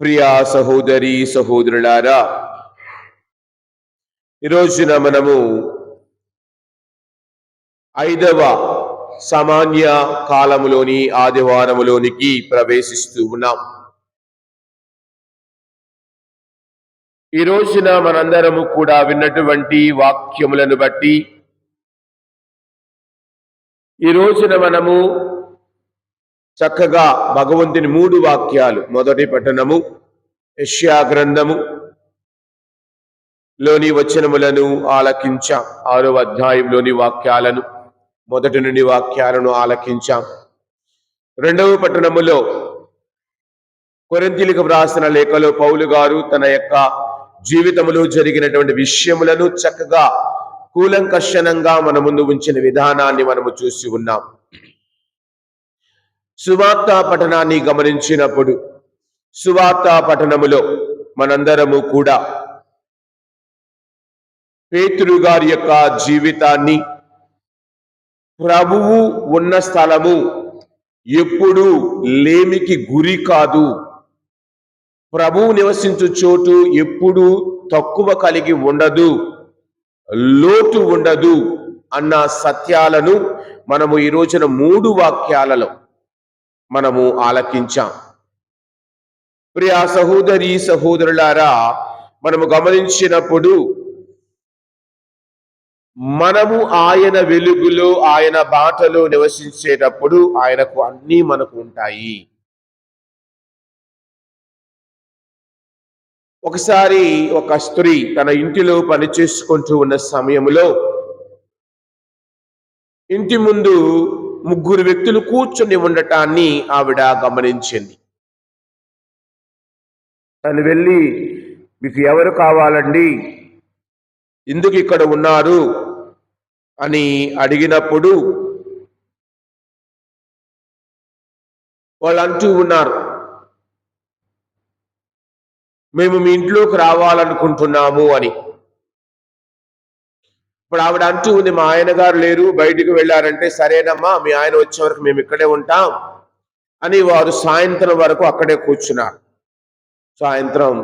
ప్రియా సహోదరి సహోదరులారా, ఈరోజున మనము 5వ సామాన్య కాలములోని ఆదివారములోనికి ప్రవేశిస్తూ ఉన్నాం. ఈ రోజున మనందరము కూడా విన్నటువంటి వాక్యములను బట్టి ఈ రోజున మనము చక్కగా భగవంతుని 3 వాక్యాలు, మొదటి పట్టణము యెషయా గ్రంథము లోని వచనములను ఆలకించాం. 6వ అధ్యాయంలోని వాక్యాలను, మొదటి నుండి వాక్యాలను ఆలకించాం. 2వ పట్టణములో కొరింథీయులకు వ్రాసిన లేఖలో పౌలు గారు తన యొక్క జీవితంలో జరిగినటువంటి విషయములను చక్కగా కూలంకషణంగా మన ముందు ఉంచిన విధానాన్ని మనము చూసి ఉన్నాం. సువార్త పఠనాన్ని గమనించినప్పుడు సువార్త పఠనములో మనందరము కూడా పేతురు గారి యొక్క జీవితాన్ని, ప్రభువు ఉన్న స్థలము ఎప్పుడు లేమికి గురి కాదు, ప్రభువు నివసించు చోటు ఎప్పుడు తక్కువ కలిగి ఉండదు, లోటు ఉండదు అన్న సత్యాలను మనము ఈ రోజున 3 వాక్యాలలో మనము ఆలకించాం. ప్రియా సహోదరి సహోదరులారా, మనము గమనించినప్పుడు మనము ఆయన వెలుగులో, ఆయన బాటలో నివసించేటప్పుడు ఆయనకు అన్నీ మనకు ఉంటాయి. ఒకసారి ఒక స్త్రీ తన ఇంటిలో పని చేసుకుంటూ ఉన్న సమయంలో ఇంటి ముందు 3 వ్యక్తులు కూర్చొని ఉండటాన్ని ఆవిడ గమనించింది. తను వెళ్ళి, మీకు ఎవరు కావాలండి, ఎందుకు ఇక్కడ ఉన్నారు అని అడిగినప్పుడు వాళ్ళు అంటూ ఉన్నారు, మేము మీ ఇంట్లోకి రావాలనుకుంటున్నాము అని. ఇప్పుడు ఆవిడ అంటూ ఉంది, మా ఆయన గారు లేరు, బయటికి వెళ్ళారంటే. సరేనమ్మా, మీ ఆయన వచ్చే వరకు మేము ఇక్కడే ఉంటాం అని వారు సాయంత్రం వరకు అక్కడే కూర్చున్నారు. సాయంత్రం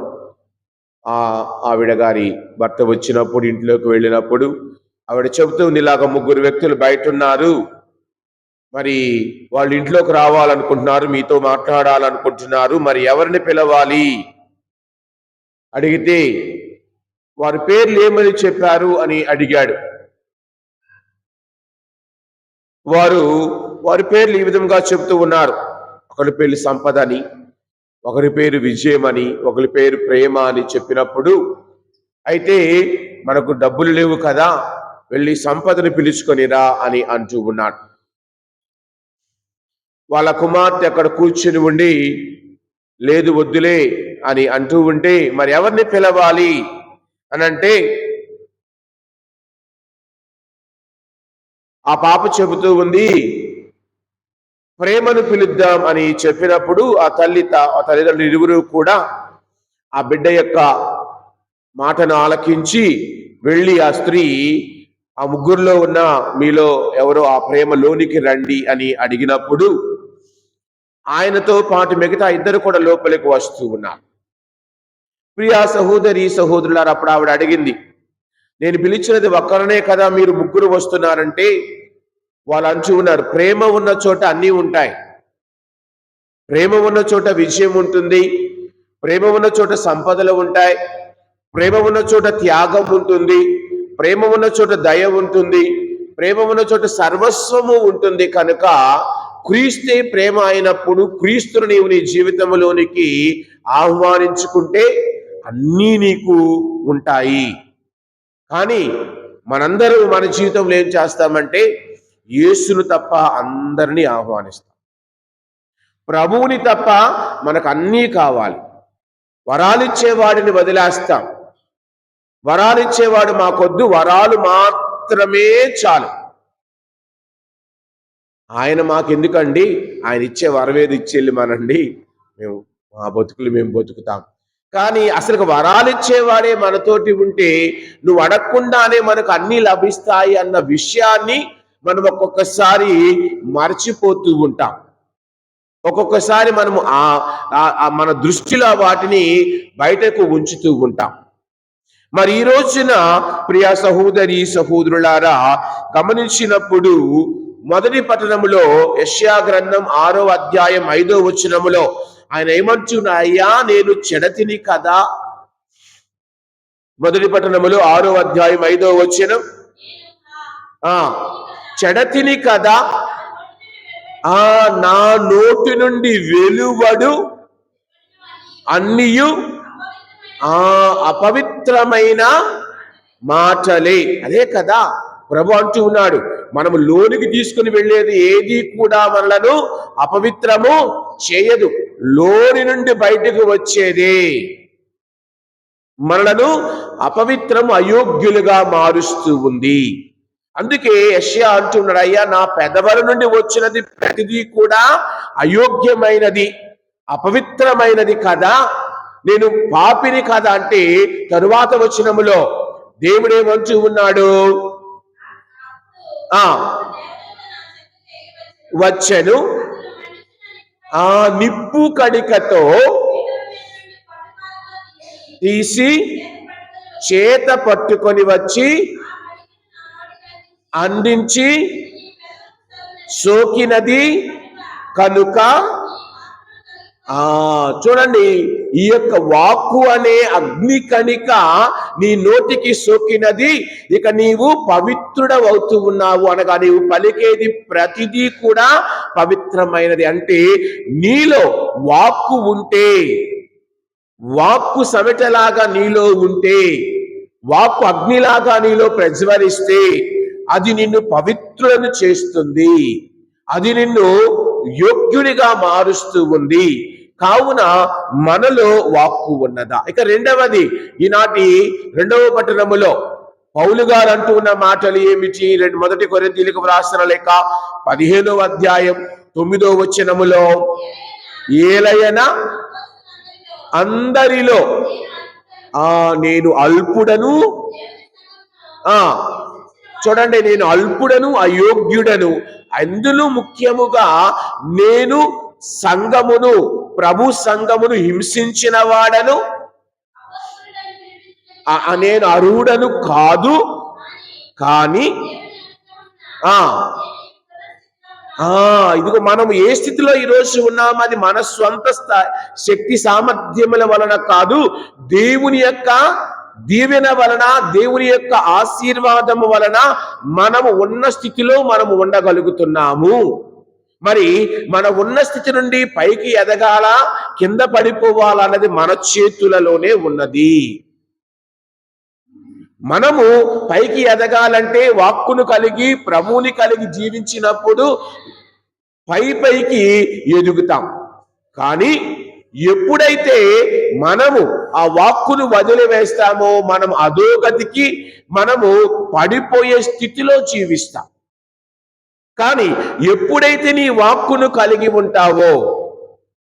ఆవిడ గారి భర్త వచ్చినప్పుడు, ఇంట్లోకి వెళ్ళినప్పుడు ఆవిడ చెబుతూ ఉంది, ఇలాగ 3 వ్యక్తులు బయట ఉన్నారు, మరి వాళ్ళు ఇంట్లోకి రావాలనుకుంటున్నారు, మీతో మాట్లాడాలనుకుంటున్నారు, మరి ఎవరిని పిలవాలి అడిగితే వారి పేర్లు ఏమని చెప్పారు అని అడిగాడు. వారి పేర్లు ఈ విధంగా చెప్తూ ఉన్నారు. ఒకరి పేరు సంపద అని, ఒకరి పేరు విజయం అని, ఒకరి పేరు ప్రేమ అని చెప్పినప్పుడు, అయితే మనకు డబ్బులు లేవు కదా, వెళ్ళి సంపదను పిలుచుకొనిరా అని అంటూ ఉన్నాడు. వాళ్ళ కుమార్తె అక్కడ కూర్చుని ఉండి, లేదు వద్దులే అని అంటూ ఉంటే, మరి ఎవరిని పిలవాలి అని అంటే ఆ పాప చెబుతూ ఉంది, ప్రేమను పిలుద్దాం అని చెప్పినప్పుడు ఆ తల్లిదండ్రులు ఇరువురు కూడా ఆ బిడ్డ యొక్క మాటను ఆలకించి వెళ్ళి ఆ స్త్రీ ఆ 3లో ఉన్న మీలో ఎవరో ఆ ప్రేమలోనికి రండి అని అడిగినప్పుడు ఆయనతో పాటు మిగతా 2 కూడా లోపలికి వస్తూ ఉన్నారు. ప్రియా సహోదరి సహోదరులారు, అప్పుడు ఆవిడ అడిగింది, నేను పిలిచినది ఒక్కరనే కదా, మీరు 3 వస్తున్నారంటే? వాళ్ళు అంటూ ఉన్నారు, ప్రేమ ఉన్న చోట అన్నీ ఉంటాయి. ప్రేమ ఉన్న చోట విజయం ఉంటుంది, ప్రేమ ఉన్న చోట సంపదలు ఉంటాయి, ప్రేమ ఉన్న చోట త్యాగం ఉంటుంది, ప్రేమ ఉన్న చోట దయ ఉంటుంది, ప్రేమ ఉన్న చోట సర్వస్వము ఉంటుంది. కనుక క్రీస్తే ప్రేమ అయినప్పుడు క్రీస్తును నీవు నీ జీవితంలోనికి ఆహ్వానించుకుంటే అన్నీ నీకు ఉంటాయి. కానీ మనందరూ మన జీవితంలో ఏం చేస్తామంటే యేసును తప్ప అందరినీ ఆహ్వానిస్తాం. ప్రభువుని తప్ప మనకు అన్నీ కావాలి. వరాలిచ్చేవాడిని వదిలేస్తాం. వరాలిచ్చేవాడు మాకొద్దు, వరాలు మాత్రమే చాలు. ఆయన మాకెందుకండి, ఆయన ఇచ్చే వరవేది ఇచ్చేళ్ళు మనండి, మేము మా బతుకులు మేము బతుకుతాం. కానీ అసలు వరాలిచ్చేవాడే మనతోటి ఉంటే నువ్వు అడగకుండానే మనకు అన్నీ లభిస్తాయి అన్న విషయాన్ని మనం ఒక్కొక్కసారి మర్చిపోతూ ఉంటాం. ఒక్కొక్కసారి మనము మన దృష్టిలో వాటిని బయటకు ఉంచుతూ ఉంటాం. మరి ఈ రోజున ప్రియ సహోదరి సహోదరులారా గమనించినప్పుడు మొదటి పట్టణములో యెషయా గ్రంథం 6వ అధ్యాయం 5వ వచనములో ఆయన ఏమంటున్నా, అయ్యా నేను చెడతిని కదా. మొదటి పట్టణములో 6వ అధ్యాయం 5వ వచనం, చెడతిని కదా, నా నోటి నుండి వెలువడు అన్నియు అపవిత్రమైన మాటలే. అదే కదా ప్రభు అంటూ ఉన్నాడు, మనము లోనికి తీసుకుని వెళ్ళేది ఏది కూడా మనలను అపవిత్రము చేయదు. లోని నుండి బయటకు వచ్చేదే మనలను అపవిత్రము అయోగ్యులుగా మారుస్తూ ఉంది. అందుకే యెషయా అంటున్నాడు, అయ్యా నా పెదవుల నుండి వచ్చినది ప్రతిదీ కూడా అయోగ్యమైనది, అపవిత్రమైనది కదా, నేను పాపిని కదా. అంటే తరువాత వచనములో దేవుడు ఏమంటూ ఉన్నాడు, వచ్చెను నిప్పు కడికతో తీసి చేత పట్టుకొని వచ్చి అందించి సోకినది కనుక. చూడండి, ఈ యొక్క వాక్కు అనే అగ్ని కణిక నీ నోటికి సోకినది, ఇక నీవు పవిత్రుడవవుతూ ఉన్నావు అనగా నీవు పలికేది ప్రతిదీ కూడా పవిత్రమైనది. అంటే నీలో వాక్కు ఉంటే, వాక్కు సమిటలాగా నీలో ఉంటే, వాక్కు అగ్నిలాగా నీలో ప్రజ్వరిస్తే అది నిన్ను పవిత్రులను చేస్తుంది, అది నిన్ను యోగ్యునిగా మారుస్తూ ఉంది. కావున మనలో వాక్కు ఉన్నదా? ఇక రెండవది, ఈనాటి 2వ పట్టణములో పౌలు గారు అంటూ ఉన్న మాటలు ఏమిటి? మొదటి కొరింథీయులకు వ్రాసిన లేఖ 15వ అధ్యాయం 9వ వచనములో, ఏలయనా అందరిలో నేను అల్పుడను, చూడండి, నేను అల్పుడను అయోగ్యుడను, అందులో ముఖ్యముగా నేను సంఘమును, ప్రభు సంఘమును హింసించిన వాడను, నేను అర్హుడను కాదు. కానీ ఇదిగో మనం ఏ స్థితిలో ఈరోజు ఉన్నాం, అది మన స్వంత శక్తి సామర్థ్యముల వలన కాదు, దేవుని యొక్క దీవెన వలన, దేవుని యొక్క ఆశీర్వాదము వలన మనము ఉన్న స్థితిలో మనము ఉండగలుగుతున్నాము. మరి మన ఉన్న స్థితి నుండి పైకి ఎదగాల, కింద పడిపోవాలన్నది మన చేతులలోనే ఉన్నది. మనము పైకి ఎదగాలంటే వాక్కును కలిగి ప్రభువుని కలిగి జీవించినప్పుడు పైకి ఎదుగుతాం. కానీ ఎప్పుడైతే మనము ఆ వాక్కును వదిలివేస్తామో మనం అధోగతికి, మనము పడిపోయే స్థితిలో జీవిస్తాం. కానీ ఎప్పుడైతే నీ వాక్కును కలిగి ఉంటావో,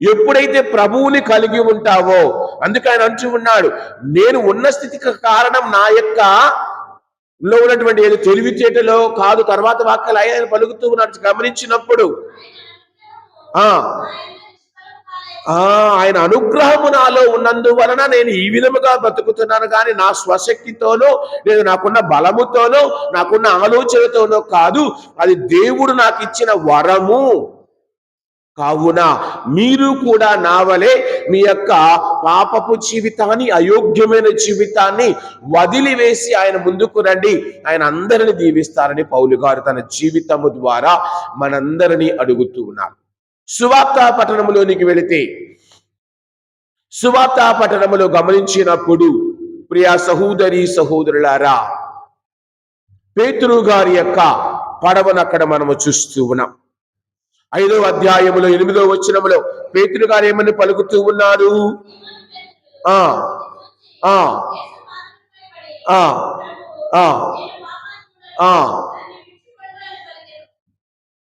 ఎప్పుడైతే ప్రభువుని కలిగి ఉంటావో, అందుకే ఆయన అంటూ ఉన్నాడు, నేను ఉన్న స్థితికి కారణం నా యొక్క లో ఉన్నటువంటి ఏదో తెలివితేటలో కాదు. తర్వాత వాక్యాలు ఆయన పలుకుతూ ఉన్నాడు గమనించినప్పుడు, ఆయన అనుగ్రహము నాలో ఉన్నందువలన నేను ఈ విధముగా బ్రతుకుతున్నాను. కానీ నా స్వశక్తితోనో, లేదు నాకున్న బలముతోనో, నాకున్న ఆలోచనతోనో కాదు, అది దేవుడు నాకు ఇచ్చిన వరము. కావున మీరు కూడా నా వలె మీ యొక్క పాపపు జీవితాన్ని, అయోగ్యమైన జీవితాన్ని వదిలివేసి ఆయన ముందుకు రండి, ఆయన అందరిని దీవిస్తారని పౌలు గారు తన జీవితము ద్వారా మనందరినీ అడుగుతూ ఉన్నారు. సువార్త పట్టణంలోనికి వెళితే, సువార్త పట్టణంలో గమనించినప్పుడు ప్రియ సహోదరి సహోదరులారా, పేతురు గారి యొక్క పడవను అక్కడ మనము చూస్తూ ఉన్నాం. 5వ అధ్యాయములో 8వ వచనములో పేతురు గారు ఏమని పలుకుతూ ఉన్నారు?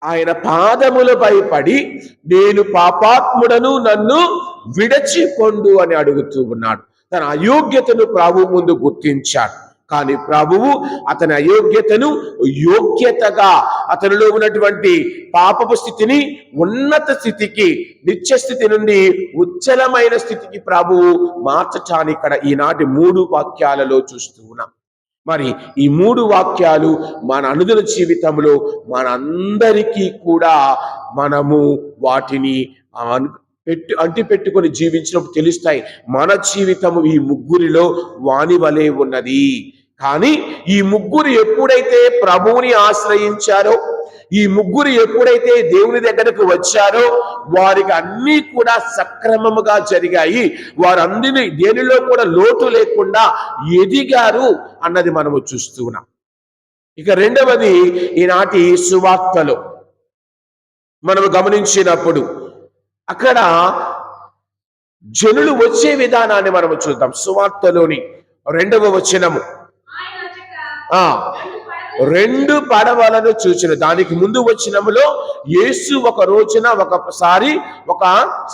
ఆయన పాదములపై పడి, నేను పాపాత్ముడను, నన్ను విడచికొండు అని అడుగుతూ ఉన్నాడు. తన అయోగ్యతను ప్రభు ముందు గుర్తించాడు. కానీ ప్రభువు అతని అయోగ్యతను యోగ్యతగా, అతనిలో ఉన్నటువంటి పాపపు స్థితిని ఉన్నత స్థితికి, నిత్య స్థితి నుండి ఉజ్జలమైన స్థితికి ప్రభువు మార్చటాన్ని ఇక్కడ ఈనాటి 3 వాక్యాలలో చూస్తూ ఉన్నాం. మరి ఈ 3 వాక్యాలు మన అనుదిన జీవితంలో మనందరికీ కూడా మనము వాటిని అంటి పెట్టుకొని జీవించినప్పుడు తెలుస్తాయి. మన జీవితము ఈ ముగ్గురిలో వాని వలె ఉన్నది. కానీ ఈ ముగ్గురు ఎప్పుడైతే ప్రభువుని ఆశ్రయించారో, ఈ ముగ్గురు ఎప్పుడైతే దేవుని దగ్గరకు వచ్చారో వారికి అన్నీ కూడా సక్రమముగా జరిగాయి. వారందరినీ దేనిలో కూడా లోటు లేకుండా ఎదిగారు అన్నది మనము చూస్తూ ఉన్నాం. ఇక రెండవది, ఈనాటి సువార్తలో మనము గమనించినప్పుడు అక్కడ జనులు వచ్చే విధానాన్ని మనము చూద్దాం. సువార్తలోని 2వ వచనము, 2 పడవలను చూచిన. దానికి ముందు వచనములో యేసు ఒక రోజున ఒకసారి ఒక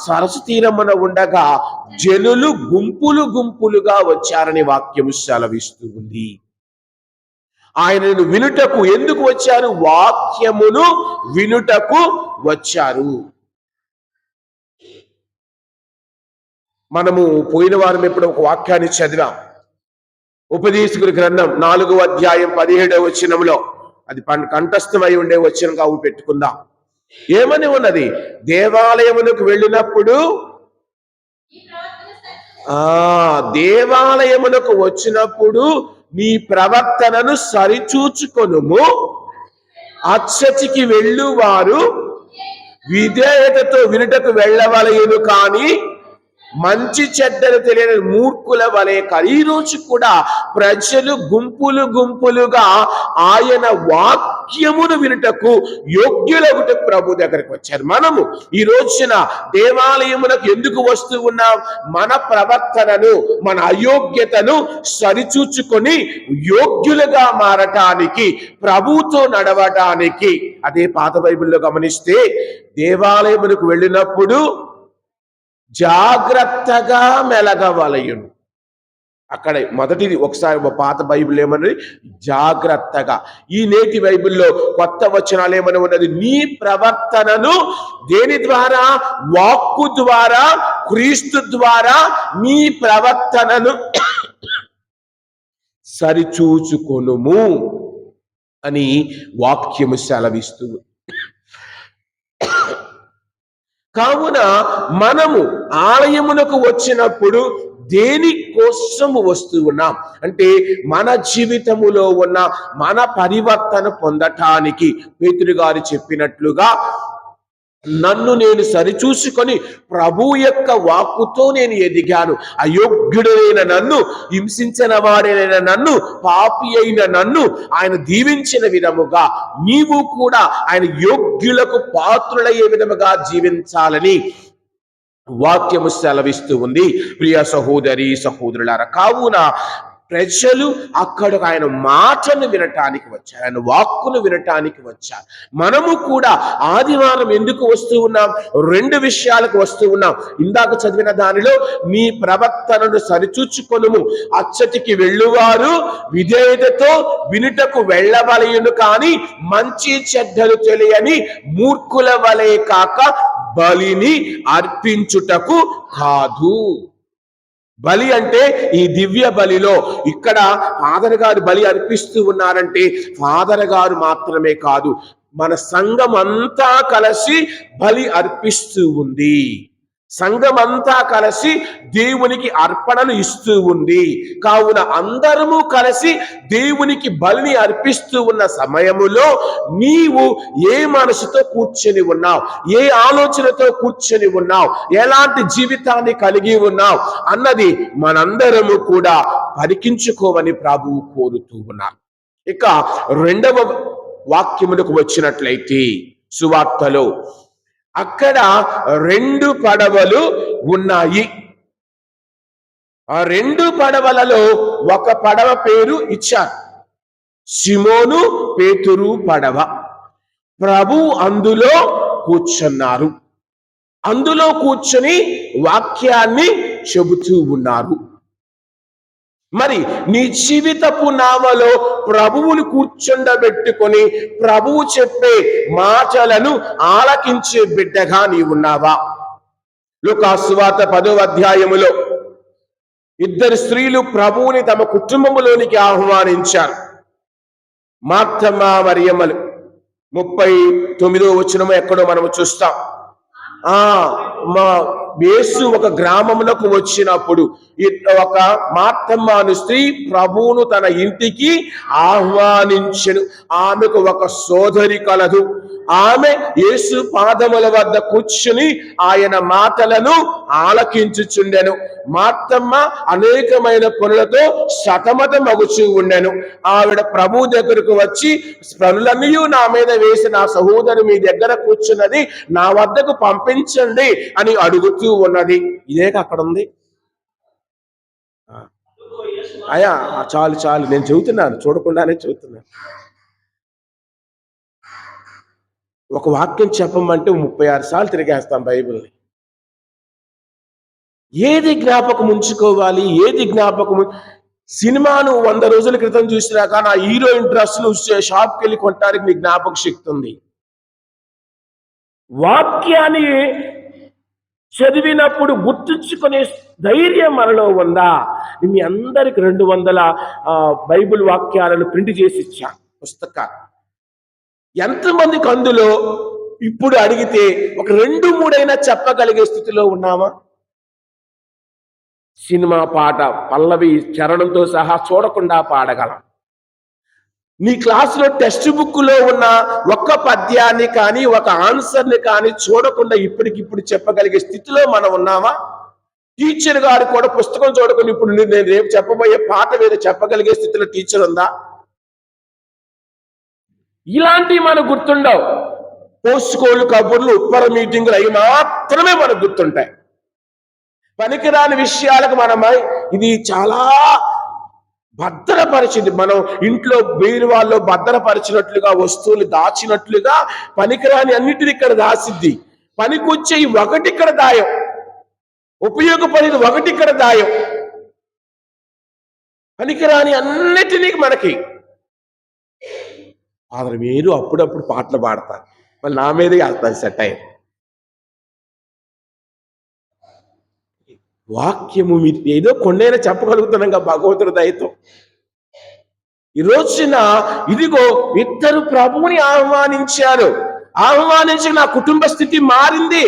సరస్సు తీరమున ఉండగా జనులు గుంపులు గుంపులుగా వచ్చారని వాక్యము సెలవిస్తూ ఉంది. ఆయనను వినుటకు ఎందుకు వచ్చారు? వాక్యమును వినుటకు వచ్చారు. మనము పోయిన వారం ఎప్పుడు ఒక వాక్యాన్ని చదివాం. ఉపదేశకుడి గ్రంథం 4వ అధ్యాయం 17వ వచనంలో, అది కంఠస్థమై ఉండే వచనంగా పెట్టుకుందాం. ఏమని ఉన్నది? దేవాలయమునకు వెళ్ళినప్పుడు, దేవాలయమునకు వచ్చినప్పుడు నీ ప్రవర్తనను సరిచూచుకొనుము. అచ్చటికి వెళ్ళువారు విధేయతతో వినుటకు వెళ్ళవలెను, కానీ మంచి చెడ్డలు తెలియని మూర్ఖుల వలె కాదు. ఈ రోజు కూడా ప్రజలు గుంపులు గుంపులుగా ఆయన వాక్యమును వినుటకు యోగ్యులగుటకు ప్రభు దగ్గరికి వచ్చారు. మనము ఈ రోజున దేవాలయమునకు ఎందుకు వస్తూ ఉన్నాం? మన ప్రవర్తనను, మన అయోగ్యతను సరిచూచుకొని యోగ్యులుగా మారటానికి, ప్రభువుతో నడవటానికి. అదే పాత బైబిల్లో గమనిస్తే దేవాలయమునకు వెళ్ళినప్పుడు జాగ్రత్తగా మెలగవలయును. అక్కడ మొదటిది ఒకసారి పాత బైబిల్ ఏమన్నది? జాగ్రత్తగా. ఈ నేటి బైబిల్లో కొత్త వచనాలు ఏమని ఉన్నది? నీ ప్రవర్తనను దేని ద్వారా? వాక్కు ద్వారా, క్రీస్తు ద్వారా నీ ప్రవర్తనను సరిచూచుకొనుము అని వాక్యము సెలవిస్తూ. కావున మనము ఆలయమునకు వచ్చినప్పుడు దేని కోసము వస్తూ ఉన్నాం అంటే, మన జీవితములో ఉన్న మన పరివర్తన పొందటానికి. పేతురు గారు చెప్పినట్లుగా, నన్ను నేను సరిచూసుకొని ప్రభు యొక్క వాక్కుతో నేను ఎదిగాను. అయోగ్యుడైన నన్ను, హింసించిన వాడైన నన్ను, పాపి అయిన నన్ను ఆయన దీవించిన విధముగా నీవు కూడా ఆయన యోగ్యులకు పాత్రులయ్యే విధముగా జీవించాలని వాక్యము సెలవిస్తూ ఉంది. ప్రియ సహోదరి సహోదరులారా, కావున ప్రజలు అక్కడ ఆయన మాటను వినటానికి వచ్చారు, ఆయన వాక్కును వినటానికి వచ్చారు. మనము కూడా ఆదివారం ఎందుకు వస్తూ ఉన్నాం? 2 విషయాలకు వస్తూ ఉన్నాం. ఇందాక చదివిన దానిలో నీ ప్రవర్తనను సరిచూచుకొనుము. అచ్చటికి వెళ్ళువారు విధేయతతో వినుటకు వెళ్ళవలయును, కానీ మంచి చెడ్డలు తెలియని మూర్ఖుల వలె కాక బలిని అర్పించుటకు కాదు. బలి అంటే ఈ దివ్య బలిలో ఇక్కడ ఫాదర్ గారు బలి అర్పిస్తూ ఉన్నారంటే ఫాదర్ గారు మాత్రమే కాదు, మన సంఘం అంతా కలిసి బలి అర్పిస్తూ ఉంది. సంఘం అంతా కలిసి దేవునికి అర్పణను ఇస్తూ ఉంది. కావున అందరము కలిసి దేవునికి బలిని అర్పిస్తూ ఉన్న సమయములో నీవు ఏ మనసుతో కూర్చొని ఉన్నావు, ఏ ఆలోచనతో కూర్చొని ఉన్నావు, ఎలాంటి జీవితాన్ని కలిగి ఉన్నావు అన్నది మనందరము కూడా పరికించుకోమని ప్రభువు కోరుతూ ఉన్నారు. ఇక 2వ వాక్యములకు వచ్చినట్లయితే సువార్తలో అక్కడ 2 పడవలు ఉన్నాయి. ఆ 2 పడవలలో ఒక పడవ పేరు ఇచ్చారు, సిమోను పేతురు పడవ. ప్రభు అందులో కూర్చున్నారు. అందులో కూర్చొని వాక్యాన్ని చెబుతూ ఉన్నారు. మరి నీ జీవితపు నామలో ప్రభువుని కూర్చుండబెట్టుకొని ప్రభువు చెప్పే మాటలను ఆలకించే బిడ్డగా నీవున్నావా? లూకాసు సువార్త 10వ అధ్యాయములో ఇద్దరు స్త్రీలు ప్రభువుని తమ కుటుంబములోనికి ఆహ్వానించారు. మార్తమ్మ మరియమ్మలు. 39వ వచనము ఎక్కడో మనము చూస్తాం. మా యేసు ఒక గ్రామములకు వచ్చినప్పుడు ఒక మార్తమ్మ అను స్త్రీ ప్రభువును తన ఇంటికి ఆహ్వానించెను. ఆమెకు ఒక సోదరి కలదు. ఆమె యేసు పాదముల వద్ద కూర్చుని ఆయన మాటలను ఆలకించుచుండెను. మార్తమ్మ అనేకమైన పనులతో సతమతమగుచూ ఉండెను. ఆవిడ ప్రభు దగ్గరకు వచ్చి, పనులన్నీ నా మీద వేసి నా సహోదరు మీ దగ్గర కూర్చున్నది, నా వద్దకు పంపించండి అని అడుగుతూ ఉన్నది. ఇదే అక్కడ ఉంది. అయ్యా చాలు చాలు, నేను చెబుతున్నాను, చూడకుండానే చెబుతున్నాను. ఒక వాక్యం చెప్పమంటే 36 సార్లు తిరిగేస్తాం బైబిల్ని. ఏది జ్ఞాపకం ఉంచుకోవాలి, ఏది జ్ఞాపకం? సినిమాను 100 రోజుల క్రితం చూసినాక నా హీరోయిన్ డ్రెస్ నువ్వు షాప్కి వెళ్ళి కొనడానికి నీ జ్ఞాపక శక్తి ఉంది. వాక్యాన్ని చదివినప్పుడు గుర్తుంచుకునే ధైర్యం మనలో ఉందా? మీ అందరికి 200 బైబిల్ వాక్యాలను ప్రింట్ చేసి ఇచ్చా పుస్తకాలు. ఎంతమందికి అందులో ఇప్పుడు అడిగితే ఒక 2-3 అయినా చెప్పగలిగే స్థితిలో ఉన్నామా? సినిమా పాట పల్లవి చరణంతో సహా చూడకుండా పాడగలం. నీ క్లాసులో టెక్స్ట్ బుక్లో ఉన్న ఒక్క పద్యాన్ని కానీ ఒక ఆన్సర్ని కానీ చూడకుండా ఇప్పటికిప్పుడు చెప్పగలిగే స్థితిలో మనం ఉన్నామా? టీచర్ గారు కూడా పుస్తకం చూడకుండా ఇప్పుడు నేను రేపు చెప్పబోయే పాట మీద చెప్పగలిగే స్థితిలో టీచర్ ఉందా? ఇలాంటివి మనకు గుర్తుండవు. పోస్కోలు కబుర్లు ఉప్పర మీటింగులు అవి మాత్రమే మనకు గుర్తుంటాయి. పనికిరాని విషయాలకు మనమై ఇది చాలా భద్రపరిచింది. మనం ఇంట్లో బీరువాల్లో భద్రపరిచినట్లుగా వస్తువులు దాచినట్లుగా పనికిరాని అన్నిటిని ఇక్కడ దాసిద్ది. పనికొచ్చే ఒకటి ఇక్కడ దాయం, ఉపయోగపడేది ఒకటి ఇక్కడ దాయం. పనికిరాని అన్నిటినీ మనకి ఫాదర్ మీరు అప్పుడప్పుడు పాటలు పాడతారు, మళ్ళీ నా మీదే వెళ్తారు సెట్ అయ్యి. వాక్యము మీరు ఏదో కొన్నైనా చెప్పగలుగుతున్నాం భగవంతుడి దయతో. ఈ రోజున ఇదిగో ఇద్దరు ప్రభువుని ఆహ్వానించారు. ఆహ్వానించి నా కుటుంబ స్థితి మారింది.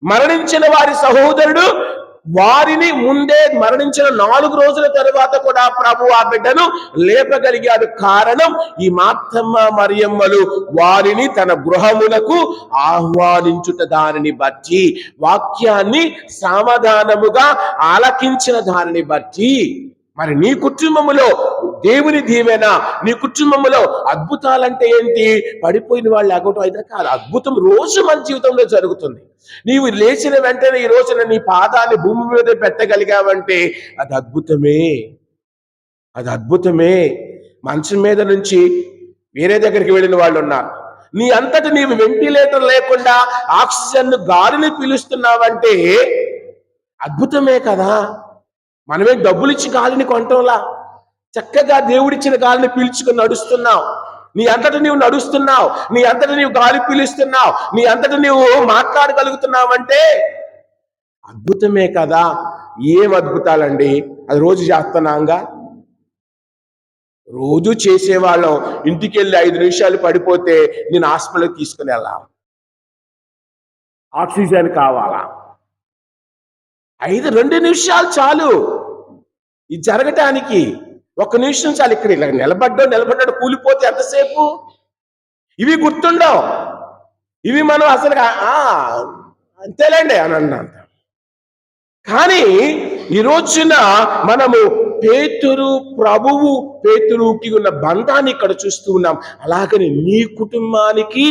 మరణించిన వారి సహోదరుడు వారిని ముందే మరణించిన 4 రోజుల తర్వాత కూడా ప్రభు ఆ బిడ్డను లేపగలిగాడు. కారణం ఈ మార్తమ్మ మరియమ్మలు వారిని తన గృహములకు ఆహ్వానించుట దానిని బట్టి, వాక్యాన్ని సమాధానముగా ఆలకించిన దానిని బట్టి. మరి నీ కుటుంబములో దేవుని దీవెన, నీ కుటుంబంలో అద్భుతాలంటే ఏంటి? పడిపోయిన వాళ్ళు లేకపోవడం అయితే కాదు. అద్భుతం రోజు మన జీవితంలో జరుగుతుంది. నీవు లేచిన వెంటనే ఈ రోజున నీ పాదాన్ని భూమి మీద పెట్టగలిగావంటే అది అద్భుతమే, అది అద్భుతమే. మంచం మీద నుంచి వేరే దగ్గరికి వెళ్ళిన వాళ్ళు ఉన్నారు. నీ అంతటి నీవు వెంటిలేటర్ లేకుండా ఆక్సిజన్ గాలిని పీలుస్తున్నావంటే అద్భుతమే కదా. మనమే డబ్బులు ఇచ్చి గాలిని కొంటంలా, చక్కగా దేవుడిచ్చిన గాలిని పీల్చుకుని నడుస్తున్నావు. నీ అంతటా నీవు నడుస్తున్నావు, నీ అంతటా నీవు గాలి పీలుస్తున్నావు, నీ అంతటా నీవు మాట్లాడగలుగుతున్నావంటే అద్భుతమే కదా. ఏం అద్భుతాలండి! అది రోజు చేస్తున్నాంగా. రోజు చేసేవాళ్ళం. ఇంటికి వెళ్ళి 5 నిమిషాలు పడిపోతే నేను హాస్పిటల్కి తీసుకుని వెళ్ళాలి, ఆక్సిజన్ కావాలా. 2 నిమిషాలు చాలు ఇది జరగటానికి. 1 నిమిషం చాలు. ఇక్కడ ఇలా నిలబడ్డాడు కూలిపోతే ఎంతసేపు? ఇవి గుర్తుండవు. ఇవి మనం అసలు అంతేలేండి అని అన్నంత. కానీ ఈ రోజున మనము పేతురుకి ఉన్న బంధాన్ని ఇక్కడ చూస్తూ ఉన్నాం. అలాగని నీ కుటుంబానికి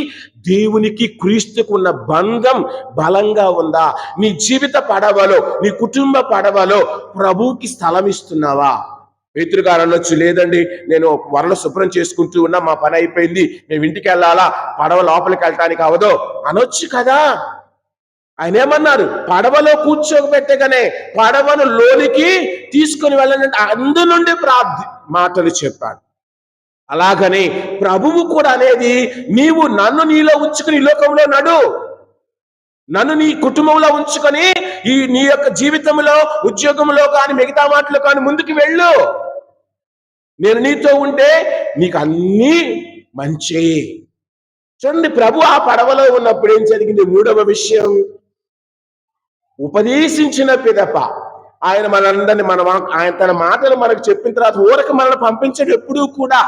దేవునికి క్రీస్తుకు ఉన్న బంధం బలంగా ఉందా? నీ జీవిత పడవలో, నీ కుటుంబ పడవలో ప్రభువుకి స్థలం ఇస్తున్నావా? పేతురు గారు అనొచ్చు, లేదండి నేను వరలు శుభ్రం చేసుకుంటూ ఉన్నా, మా పని అయిపోయింది, మేము ఇంటికి వెళ్ళాలా, పడవ లోపలికి వెళ్ళటానికి అవదో అనొచ్చు కదా. ఆయన ఏమన్నారు? పడవలో కూర్చోబెట్టగానే పడవను లోనికి తీసుకుని వెళ్ళండి అందు నుండి మాటలు చెప్పాడు. అలాగని ప్రభువు కూడా అనేది, నీవు నన్ను నీలో ఉంచుకుని లోకంలో నడు, నన్ను నీ కుటుంబంలో ఉంచుకొని నీ యొక్క జీవితంలో, ఉద్యోగంలో కానీ మిగతా మాటలు కానీ ముందుకు వెళ్ళు. నేను నీతో ఉంటే నీకు అన్నీ మంచి. చూడండి, ప్రభు ఆ పడవలో ఉన్నప్పుడు ఏం జరిగింది? మూడవ విషయం, ఉపదేశించిన పిదప ఆయన మనందరినీ ఆయన తన మాటలు మనకు చెప్పిన తర్వాత ఊరకు మనల్ని పంపించడు. ఎప్పుడూ కూడా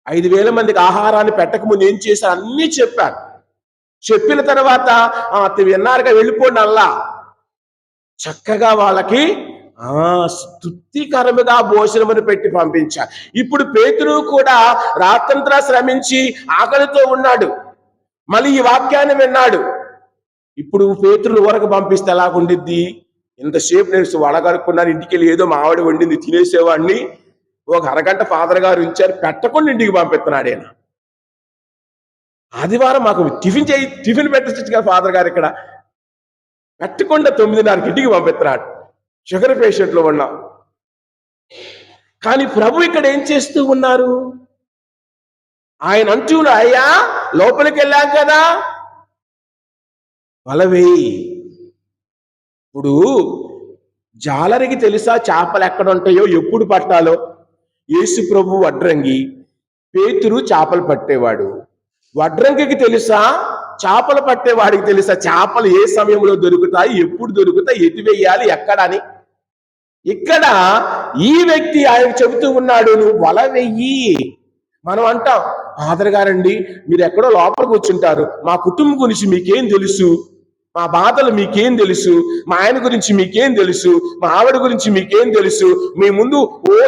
5,000 మందికి ఆహారాన్ని పెట్టకముందు ఏం చేశారు అన్నీ చెప్పారు. చెప్పిన తర్వాత విన్నారుగా వెళ్ళిపోండి అల్లా, చక్కగా వాళ్ళకి తృప్తికరముగా భోజనమును పెట్టి పంపించారు. ఇప్పుడు పేతురు కూడా రాత్రంతా శ్రమించి ఆకలితో ఉన్నాడు, మళ్ళీ ఈ వాక్యాన్ని విన్నాడు. ఇప్పుడు పేతురుని ఊరకు పంపిస్తే ఎలాగుండిద్ది? ఇంతసేపు నేను వడగడుక్కున్నాను, ఇంటికి వెళ్ళి ఏదో మావిడి వండింది తినేసేవాడిని, ఒక అరగంట ఫాదర్ గారు ఉంచారు, పెట్టకుండా ఇంటికి పంపిస్తున్నాడు. ఆయన ఆదివారం మాకు టిఫిన్ పెట్టచ్చు కదా ఫాదర్ గారు, ఇక్కడ పెట్టకుండా 9:30కి ఇంటికి పంపిస్తున్నాడు. షుగర్ పేషెంట్లో ఉన్నాం. కానీ ప్రభు ఇక్కడ ఏం చేస్తూ ఉన్నారు? ఆయన అంటూను, అయ్యా లోపలికి వెళ్ళాం కదా, వలవేయి. ఇప్పుడు జాలరికి తెలుసా చేపలు ఎక్కడ ఉంటాయో, ఎప్పుడు పట్టాలో? యేసు ప్రభు వడ్రంగి, పేతురు చేపలు పట్టేవాడు. వడ్రంగికి తెలుసా, చేపలు పట్టేవాడికి తెలుసా చేపలు ఏ సమయంలో దొరుకుతాయి, ఎప్పుడు దొరుకుతాయి, ఎటు వేయాలి, ఎక్కడని? ఇక్కడ ఈ వ్యక్తి ఆయన చెబుతూ ఉన్నాడు, నువ్వు వల వెయ్యి. మనం అంటాం, ఫాదర్ గారండి మీరు ఎక్కడో లోపల కూర్చుంటారు, మా కుటుంబం గురించి మీకేం తెలుసు, మా బాధలు మీకేం తెలుసు, మా ఆయన గురించి మీకేం తెలుసు, మా ఆవిడ గురించి మీకేం తెలుసు, మీ ముందు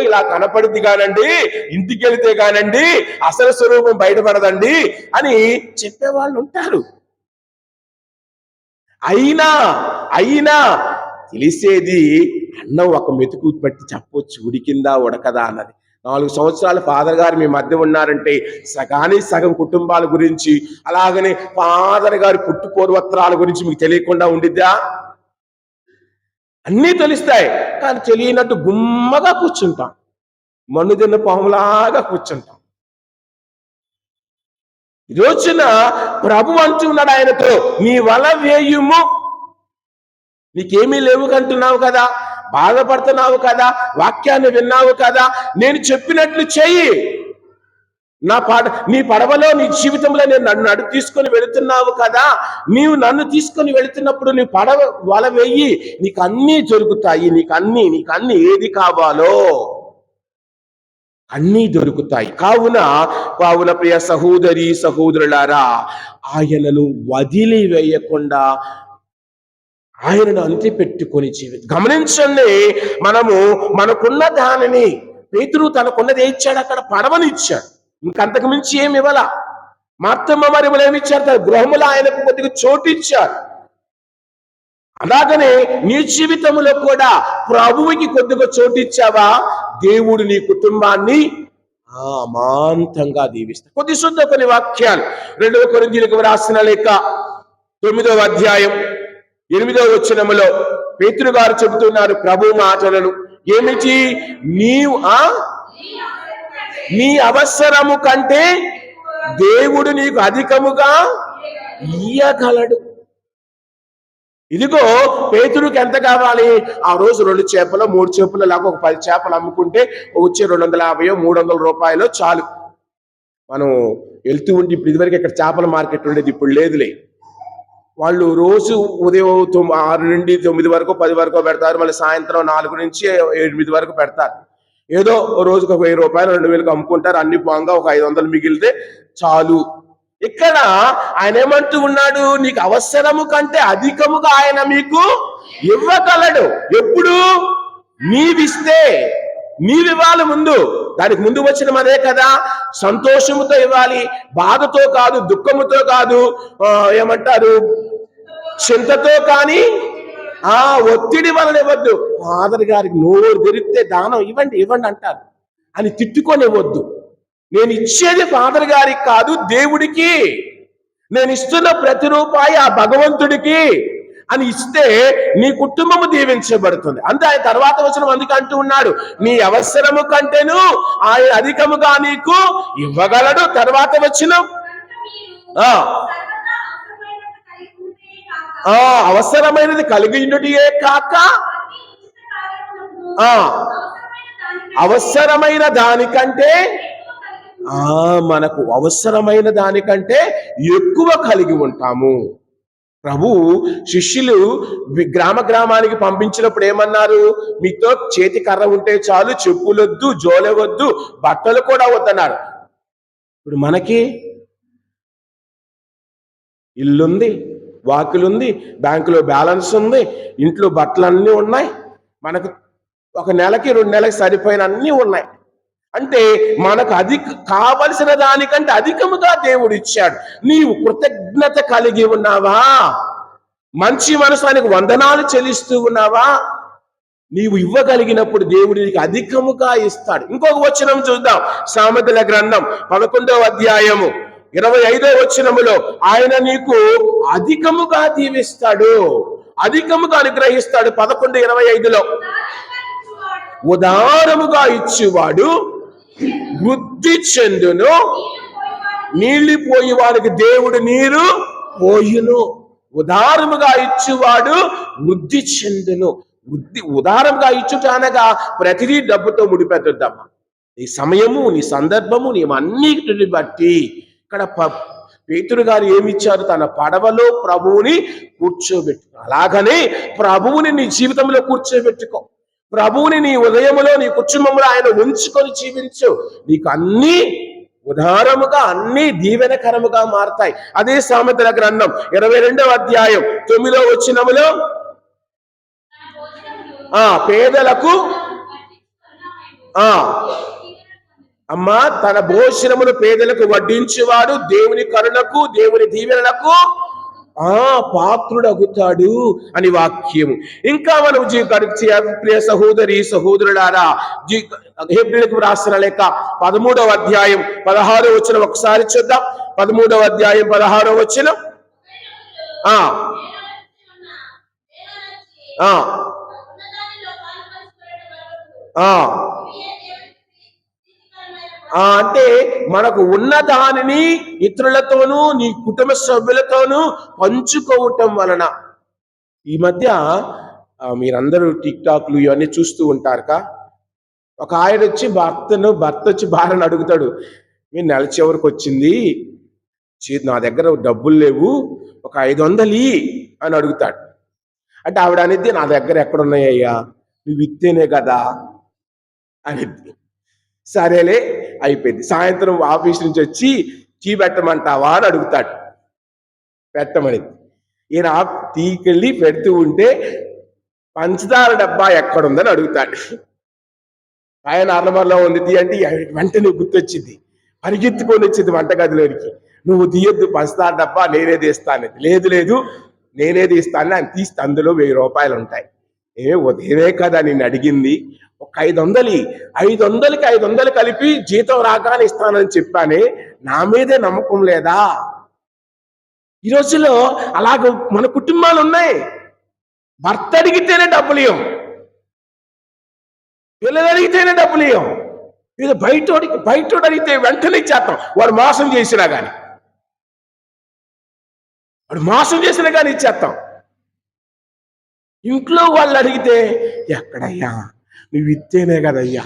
ఇలా కనపడింది కానండి, ఇంటికి వెళితే కానండి అసలు స్వరూపం బయటపడదండి అని చెప్పేవాళ్ళు ఉంటారు. అయినా తెలిసేది అన్నం ఒక మెతుకు పెట్టి చెప్పొచ్చు, ఉడికిందా ఉడకదా అన్నది. 4 సంవత్సరాలు ఫాదర్ గారు మీ మధ్య ఉన్నారంటే సగం కుటుంబాల గురించి, అలాగనే ఫాదర్ గారి పుట్టు పూర్వత్రాల గురించి మీకు తెలియకుండా ఉండిద్దా? అన్నీ తెలుస్తాయి, కానీ తెలియనట్టు గుమ్మగా కూర్చుంటాం, మన్ను తిన్న పాములాగా కూర్చుంటాం. ఈ రోజున ప్రభు అంటున్నాడు ఆయనతో, నీ వల వేయుము. నీకేమీ లేవు అంటున్నావు కదా, బాధపడుతున్నావు కదా, వాక్యాన్ని విన్నావు కదా, నేను చెప్పినట్లు చెయ్యి. నీ పడవలో నీ జీవితంలో నేను నన్ను తీసుకొని వెళుతున్నావు కదా, నీవు నన్ను తీసుకొని వెళుతున్నప్పుడు నీ పడవ వల వెయ్యి, నీకు అన్నీ దొరుకుతాయి. నీకు అన్ని ఏది కావాలో అన్నీ దొరుకుతాయి. కావున ప్రియ సహోదరి సహోదరులారా, ఆయనను వదిలివేయకుండా ఆయనను అంతి పెట్టుకొని జీవితం గమనించండి. మనకున్న దానిని, పేతురు తనకున్నది ఇచ్చాడు, అక్కడ పడవనిచ్చాడు, ఇంకంతకు మించి ఏమి ఇవ్వాల. మార్తమ్మ మరియులు ఏమిచ్చారు? తన గృహములో ఆయనకు కొద్దిగా చోటు ఇచ్చారు. అలాగనే నీ జీవితంలో కూడా ప్రభువుకి కొద్దిగా చోటు ఇచ్చావా, దేవుడు నీ కుటుంబాన్ని అమాంతంగా దీవిస్తాడు. కొన్ని వాక్యాలు 2వ కొరింథీయులకు రాసిన లేఖ 9వ అధ్యాయం 8వ వచనములో పేతురు గారు చెబుతున్నారు ప్రభు మాటలను. ఏమిటి? నీ అవసరము కంటే దేవుడు నీకు అధికముగా ఇయ్యగలడు. ఇదిగో పేతురుకి ఎంత కావాలి? ఆ రోజు 2 చేపలు 3 చేపలు లాగా ఒక 10 చేపలు అమ్ముకుంటే వచ్చే 250 300 రూపాయలు చాలు. మనం వెళ్తూ ఉంటే, ఇప్పుడు ఇదివరకు ఇక్కడ చేపల మార్కెట్ ఉండేది, ఇప్పుడు లేదులే. వాళ్ళు రోజు ఉదయం 6 నుండి 9 వరకు 10 వరకు పెడతారు, మళ్ళీ సాయంత్రం 4 నుంచి 8 వరకు పెడతారు. ఏదో రోజుకు 1000 రూపాయలు 2000కి అమ్ముకుంటారు. అన్ని పోంగా ఒక 500 మిగిలితే చాలు. ఇక్కడ ఆయన ఏమంటూ ఉన్నాడు? నీకు అవసరము కంటే అధికముగా ఆయన మీకు ఇవ్వగలడు. ఎప్పుడు? నీవిస్తే. నీవివ్వాలి ముందు. దానికి ముందు వచ్చిన అదే కదా, సంతోషముతో ఇవ్వాలి, బాధతో కాదు, దుఃఖముతో కాదు, ఏమంటారు చింతతో కానీ ఒత్తిడి వలన ఇవ్వద్దు. ఫాదర్ గారికి నోరు తెరిస్తే దానం ఇవ్వండి అంటారు అని తిట్టుకొని ఇవ్వద్దు. నేను ఇచ్చేది ఫాదర్ గారికి కాదు, దేవుడికి. నేను ఇస్తున్న ప్రతి రూపాయి ఆ భగవంతుడికి అని ఇస్తే నీ కుటుంబము దీవించబడుతుంది. అంతే ఆయన తర్వాత వచనం అందుకు అంటూ ఉన్నాడు, నీ అవసరము కంటేను ఆయన అధికముగా నీకు ఇవ్వగలడు. తర్వాత వచనం అవసరమైనది కలిగి ఉండుటయే కాక అవసరమైన దానికంటే మనకు అవసరమైన దానికంటే ఎక్కువ కలిగి ఉంటాము. ప్రభు శిష్యులు గ్రామానికి పంపించినప్పుడు ఏమన్నారు? మీతో చేతి కర్ర ఉంటే చాలు, చెప్పులొద్దు, జోలెవద్దు, బట్టలు కూడా వద్దన్నారు. ఇప్పుడు మనకి ఇల్లుంది, వాకిలుంది, బ్యాంకులో బ్యాలెన్స్ ఉంది, ఇంట్లో బట్టలన్నీ ఉన్నాయి, మనకు ఒక నెలకి 2 నెలలకు సరిపోయిన అన్నీ ఉన్నాయి. అంటే మనకు కావలసిన దానికంటే అధికముగా దేవుడు ఇచ్చాడు. నీవు కృతజ్ఞత కలిగి ఉన్నావా? మంచి మనసానికి వందనాలు చెల్లిస్తూ ఉన్నావా? నీవు ఇవ్వగలిగినప్పుడు దేవుడు నీకు అధికముగా ఇస్తాడు. ఇంకొక వచనం చూద్దాం, సామెతల గ్రంథం 11వ అధ్యాయము 25వ వచనములో ఆయన నీకు అధికముగా దీవిస్తాడు, అధికముగా అనుగ్రహిస్తాడు. 11:25లో ఉదారముగా ఇచ్చేవాడు వృద్ధి చెందును, నీళ్లు పోయి వారికి దేవుడు నీరు పోయును. ఉదారముగా ఇచ్చేవాడు వృద్ధి చెందును. ఉదారంగా ఇచ్చుట అనగా ప్రతిదీ డబ్బుతో ముడిపెట్టొద్దమ్మా. నీ సమయము, నీ సందర్భము, నీ అన్నిటిని బట్టి. ఇక్కడ పేతురు గారు ఏమిచ్చారు? తన పడవలో ప్రభువుని కూర్చోబెట్టుకో. అలాగనే ప్రభువుని నీ జీవితంలో కూర్చోబెట్టుకో. ప్రభువుని నీ ఉదయములో, నీ కుటుంబంలో ఆయన ఉంచుకొని జీవించు. నీకు అన్ని ఉదారముగా, అన్ని దీవెనకరముగా మారతాయి. అదే సామెతల గ్రంథం 22వ అధ్యాయం 9వ వచనములో పేదలకు అమ్మా తన భోజనమును పేదలకు వడ్డించేవాడు దేవుని కరుణకు, దేవుని దీవెనలకు పాత్రుడగుతాడు అని వాక్యము. ఇంకా మనం ప్రియ సహోదరి సహోదరులారా, హెబ్రీయులకు రాసిన లేఖ 13వ అధ్యాయం 16వ వచనం ఒకసారి చూద్దాం. 13వ అధ్యాయం 16వ వచనం. అంటే మనకు ఉన్న దానిని ఇతరులతోనూ, నీ కుటుంబ సభ్యులతోనూ పంచుకోవటం వలన. ఈ మధ్య మీరందరూ టిక్ టాక్లు ఇవన్నీ చూస్తూ ఉంటారుగా. ఒక ఆయన వచ్చి భర్త వచ్చి భార్యను అడుగుతాడు, మీరు నెల చివరికి వచ్చింది, నా దగ్గర డబ్బులు లేవు, ఒక 500 అని అడుగుతాడు. అంటే ఆవిడ అనేది, నా దగ్గర ఎక్కడున్నాయ్యా, నువ్వు ఇస్తేనే కదా అనేది. సరేలే అయిపోయింది. సాయంత్రం ఆఫీస్ నుంచి వచ్చి టీ పెట్టమంటావా అని అడుగుతాడు. పెట్టమని ఈయన టీకెళ్ళి పెడుతూ ఉంటే పంచదార డబ్బా ఎక్కడుందని అడుగుతాడు. ఆయన అర్లమర్లో ఉంది టీ అంటే వెంటనే గుర్తొచ్చింది, పరిగెత్తుకొని వచ్చింది వంటగదిలోనికి. నువ్వు తీయొద్దు, పంచదార డబ్బా నేనే తీస్తాను. లేదు నేనే తీస్తాను. ఆయన తీస్తే అందులో 1000 రూపాయలు ఉంటాయి. ఉదయమే కదా నేను అడిగింది, ఒక 500, 500కి 500 కలిపి జీతం రాగానే ఇస్తానని చెప్పానే, నా మీదే నమ్మకం లేదా? ఈ రోజుల్లో అలాగ మన కుటుంబాలు ఉన్నాయి. భర్త అడిగితేనే డబ్బులు ఇవ్వం, పిల్లలు అడిగితేనే డబ్బులు ఇవ్వం. ఇది బయటోడు అడిగితే వెంటనే ఇచ్చేస్తాం. వాడు మోసం చేసినా కానీ ఇచ్చేస్తాం. ఇంట్లో వాళ్ళు అడిగితే, ఎక్కడయ్యా, నువ్వు ఇస్తేనే కదయ్యా,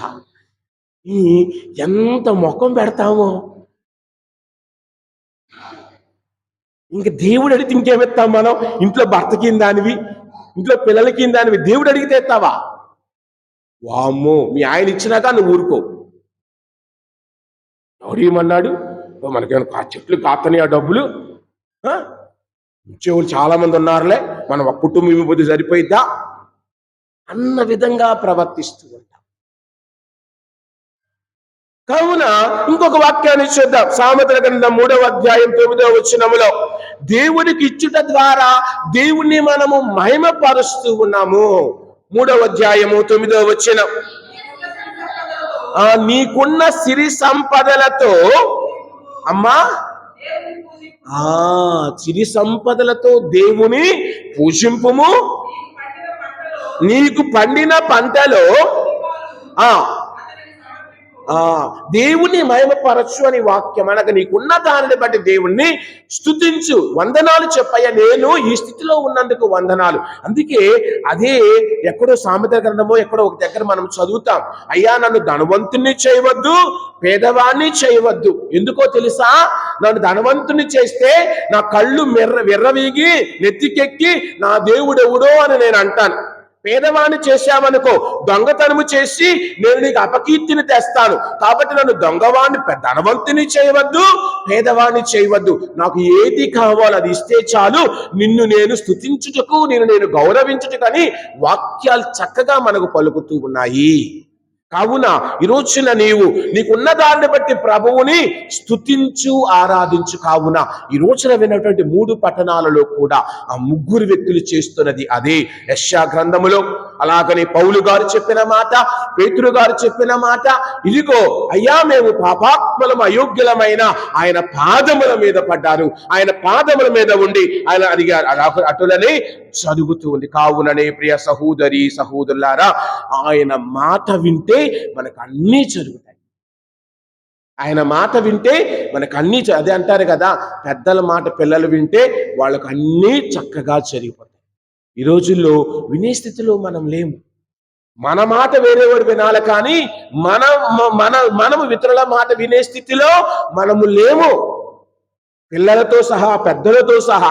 ఎంత ముఖం పెడతామో. ఇంక దేవుడు అడిగితే ఇంకేమిస్తాం మనం? ఇంట్లో భర్తకి దానివి, ఇంట్లో పిల్లలకి దానివి, దేవుడు అడిగితే ఇస్తావా? వామ్మో, మీ ఆయన ఇచ్చినాక నువ్వు ఊరుకో. ఎవడేమన్నాడు? మనకేమైనా చెట్లు కాస్తని ఆ డబ్బులు ఇచ్చేవాళ్ళు చాలా మంది ఉన్నారులే, మనం ఒక కుటుంబం ఇవ్వబోతే సరిపోయిద్దా అన్న విధంగా ప్రవర్తిస్తూ ఉంటాం. కావున ఇంకొక వాక్యాన్ని చూద్దాం. సామెతల గ్రంథం 3వ అధ్యాయం 9వ వచనములో, దేవునికి ఇచ్చుట ద్వారా దేవుణ్ణి మనము మహిమపరుస్తూ ఉన్నాము. 3వ అధ్యాయము 9వ వచనం, నీకున్న సిరి సంపదలతో అమ్మా సిరి సంపదలతో దేవుని పూజింపుము. నీకు పండిన పంటలో దేవుని మహిమపరచు అని వాక్యం అనగా నీకున్న దానిని బట్టి దేవుణ్ణి స్తుతించు. వందనాలు చెప్పయ్యా, నేను ఈ స్థితిలో ఉన్నందుకు వందనాలు. అందుకే అదే ఎక్కడో సామెత గ్రంథమో ఎక్కడో ఒక దగ్గర మనం చదువుతాం, అయ్యా నన్ను ధనవంతుణ్ణి చేయవద్దు, పేదవాణ్ణి చేయవద్దు. ఎందుకో తెలుసా? నన్ను ధనవంతుని చేస్తే నా కళ్ళు విర్రవీగి నెత్తికెక్కి నా దేవుడెవడో అని నేను అంటాను. పేదవాణ్ణి చేశామనుకో, దొంగతనము చేసి నేను నీకు అపకీర్తిని తెస్తాను. కాబట్టి నన్ను ధనవంతుని చేయవద్దు, పేదవాణ్ణి చేయవద్దు. నాకు ఏది కావాలో అది ఇస్తే చాలు, నిన్ను నేను స్తుతించుటకు, నేను గౌరవించుటకని వాక్యాలు చక్కగా మనకు పలుకుతూ ఉన్నాయి. కావున ఈ రోజున నీకున్న దాన్ని బట్టి ప్రభువుని స్తుతించు, ఆరాధించు. కావున ఈ రోజున విన్నటువంటి 3 పట్టణాలలో కూడా ఆ 3 వ్యక్తులు చేస్తున్నది అదే. యెషయా గ్రంథములో అలాగనే పౌలు గారు చెప్పిన మాట, పేతురు గారు చెప్పిన మాట, ఇదిగో అయ్యా మేము పాపాత్మలం అయోగ్యులమైన ఆయన పాదముల మీద పడ్డారు, ఆయన పాదముల మీద ఉండి ఆయన అడిగారు. అటులనే చదువుతూ ఉంది. కావుననే ప్రియ సహోదరి సహోదరులారా, ఆయన మాట వింటే మనకు అన్నీ జరుగుతాయి. ఆయన మాట వింటే మనకు అన్నీ, అదే అంటారు కదా, పెద్దల మాట పిల్లలు వింటే వాళ్ళకు అన్నీ చక్కగా జరిగిపోతాయి. ఈ రోజుల్లో వినే స్థితిలో మనం లేము. మన మాట వేరేవాడు వినాలి, కానీ మనము ఇతరుల మాట వినే స్థితిలో మనము లేము. పిల్లలతో సహా పెద్దలతో సహా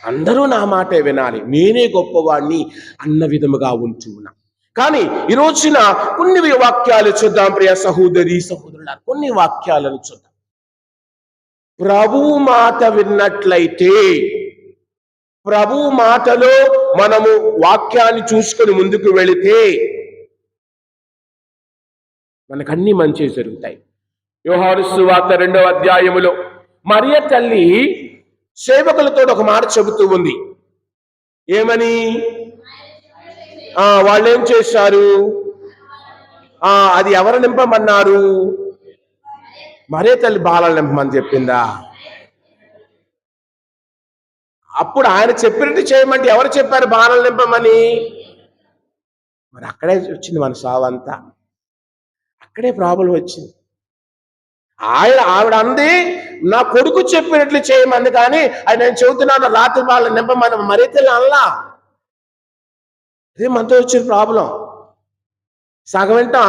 అందరూ నా మాటే వినాలి, నేనే గొప్పవాణ్ణి అన్న విధముగా ఉంటున్నా. కానీ ఈ రోజున కొన్ని వాక్యాలు చూద్దాం ప్రియ సహోదరి సహోదరుల, కొన్ని వాక్యాలను చూద్దాం. ప్రభువు మాట విన్నట్లయితే, ప్రభువు మాటలో మనము వాక్యాన్ని చూసుకొని ముందుకు వెళితే మనకన్నీ మంచి జరుగుతాయి. యోహాను సువార్త 2వ అధ్యాయములో మరియ తల్లి సేవకులతో ఒక మాట చెబుతూ ఉంది. ఏమని? వాళ్ళు ఏం చేశారు? అది ఎవరు నింపమన్నారు? మరే తల్లి బాలలు నింపమని చెప్పిందా? అప్పుడు ఆయన చెప్పినట్టు చేయమంటే ఎవరు చెప్పారు బాణాలు నింపమని? మరి అక్కడే వచ్చింది మన సావంతా, అక్కడే ప్రాబ్లం వచ్చింది. ఆవిడ అంది నా కొడుకు చెప్పినట్లు చేయమంది, కానీ అది నేను చెబుతున్నాను రాత్రి బాణాలు నింపమని మరీ తెల్ల అల్లా. అదే మనతో వచ్చిన ప్రాబ్లం. సగం వింటాం,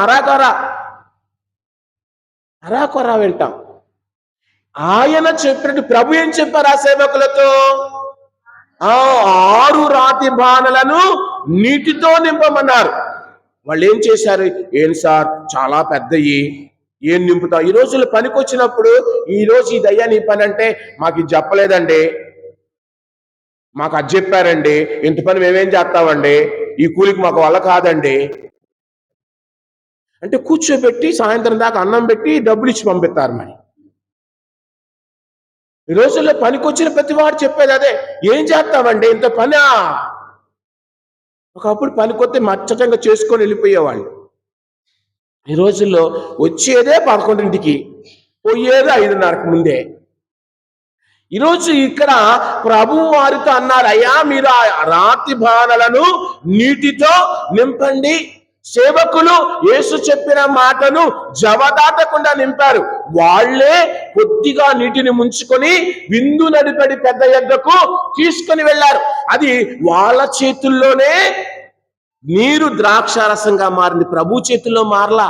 అరాకొరా వింటాం. ఆయన చెప్పినట్టు ప్రభు ఏం చెప్పారు ఆ సేవకులతో? 6 రాతి బాణలను నీటితో నింపమన్నారు. వాళ్ళు ఏం చేశారు? ఏం సార్ చాలా పెద్దయి, ఏం నింపుతాం? ఈ రోజుల్లో పనికి వచ్చినప్పుడు ఈ రోజు ఈ దయ్యా నీ పని అంటే మాకు ఇది చెప్పలేదండి, మాకు అది చెప్పారండి, ఇంత పని మేమేం చేస్తామండి, ఈ కూలికి మాకు వల్ల కాదండి అంటే కూర్చోబెట్టి సాయంత్రం దాకా అన్నం పెట్టి డబ్బులు ఇచ్చి పంపిస్తారు. మరి ఈ రోజుల్లో పనికొచ్చిన ప్రతి వాడు చెప్పేది అదే, ఏం చేస్తామండి ఇంత పనా? ఒకప్పుడు పనికొస్తే మచ్చటంగా చేసుకొని వెళ్ళిపోయేవాళ్ళు. ఈ రోజుల్లో వచ్చేదే 11ంటికి, పోయేదే 5:30కి ముందే. ఈరోజు ఇక్కడ ప్రభువు వారితో అన్నారు, అయ్యా మీరు ఆ రాతి బాణలను నీటితో నింపండి. సేవకులు యేసు చెప్పిన మాటను జవదాటకుండా నింపారు. వాళ్లే కొద్దిగా నీటిని ముంచుకొని విందు నడిపడి పెద్ద యొద్దకు తీసుకొని వెళ్ళారు. అది వాళ్ళ చేతుల్లోనే నీరు ద్రాక్షారసంగా మారింది, ప్రభు చేతుల్లో మారలా.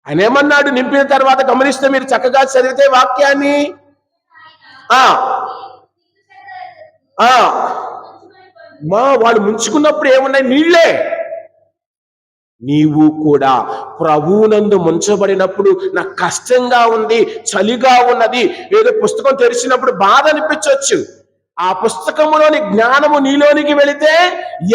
ఆయన ఏమన్నాడు నింపిన తర్వాత? గమనిస్తే మీరు చక్కగా చదివితే వాక్యాన్ని, వాళ్ళు ముంచుకున్నప్పుడు ఏమున్నాయి? నీళ్లే. నీవు కూడా ప్రభువునందు ముంచబడినప్పుడు నాకు కష్టంగా ఉంది, చలిగా ఉన్నది, ఏదో పుస్తకం తెరిచినప్పుడు బాధ అనిపించవచ్చు. ఆ పుస్తకములోని జ్ఞానము నీలోనికి వెళితే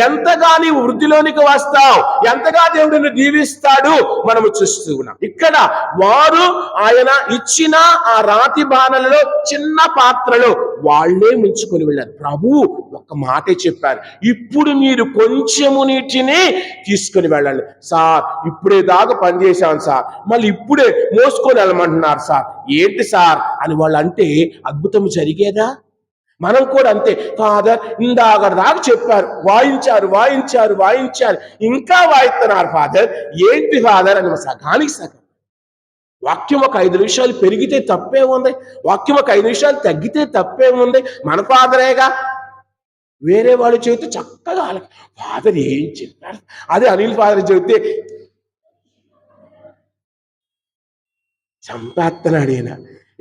ఎంతగా నీవు వృద్ధిలోనికి వస్తావు, ఎంతగా దేవుడిని దీవిస్తాడు మనము చూస్తూ ఉన్నాం. ఇక్కడ వారు ఆయన ఇచ్చిన ఆ రాతి బాణలలో చిన్న పాత్రలో వాళ్ళే ముంచుకొని వెళ్ళారు. ప్రభువు ఒక మాటే చెప్పారు, ఇప్పుడు మీరు కొంచెము నీటిని తీసుకొని వెళ్ళండి. సార్ ఇప్పుడే దాకా పనిచేశాను సార్, మళ్ళీ ఇప్పుడే మోసుకొని వెళ్ళమంటున్నారు సార్, ఏంటి సార్ అని వాళ్ళు అంటే అద్భుతం జరిగేదా? మనం కూడా అంతే. ఫాదర్ ఇందాక దాకా చెప్పారు, వాయించారు, ఇంకా వాయిస్తున్నారు ఫాదర్, ఏంటి ఫాదర్ అని సగానికి సగం. వాక్యం ఒక 5 నిమిషాలు పెరిగితే తప్పే ఉంది, వాక్యం ఒక 5 నిమిషాలు తగ్గితే తప్పే ఉంది. మన ఫాదరేగా, వేరే వాళ్ళు చెబితే చక్కగా ఫాదర్ ఏం చెప్పారు, అదే అనిల్ ఫాదర్ చెబితే చంపేస్తున్నాడు ఈయన.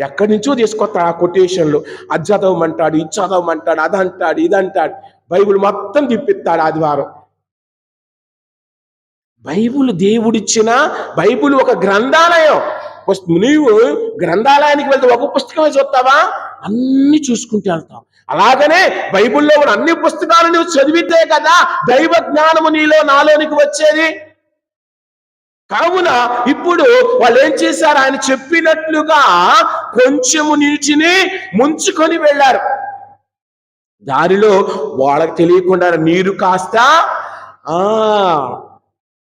ఎక్కడి నుంచో తీసుకొస్తా ఆ కొటేషన్లు, అది చదవమంటాడు, ఇది చదవమంటాడు, అదంటాడు, ఇదంటాడు, బైబిల్ మొత్తం తిప్పిస్తాడు ఆదివారం. బైబిల్ దేవుడిచ్చిన బైబిల్ ఒక గ్రంథాలయం. నీవు గ్రంథాలయానికి వెళ్తే ఒక పుస్తకమే చూస్తావా? అన్ని చూసుకుంటూ వెళ్తావు. అలాగనే బైబిల్లో ఉన్న అన్ని పుస్తకాలు నువ్వు చదివితే కదా దైవ జ్ఞానము నీలో నాలోనికి వచ్చేది. కావున ఇప్పుడు వాళ్ళు ఏం చేశారు, ఆయన చెప్పినట్లుగా కొంచెము నీటిని ముంచుకొని వెళ్ళారు. దారిలో వాళ్ళకి తెలియకుండా నీరు కాస్త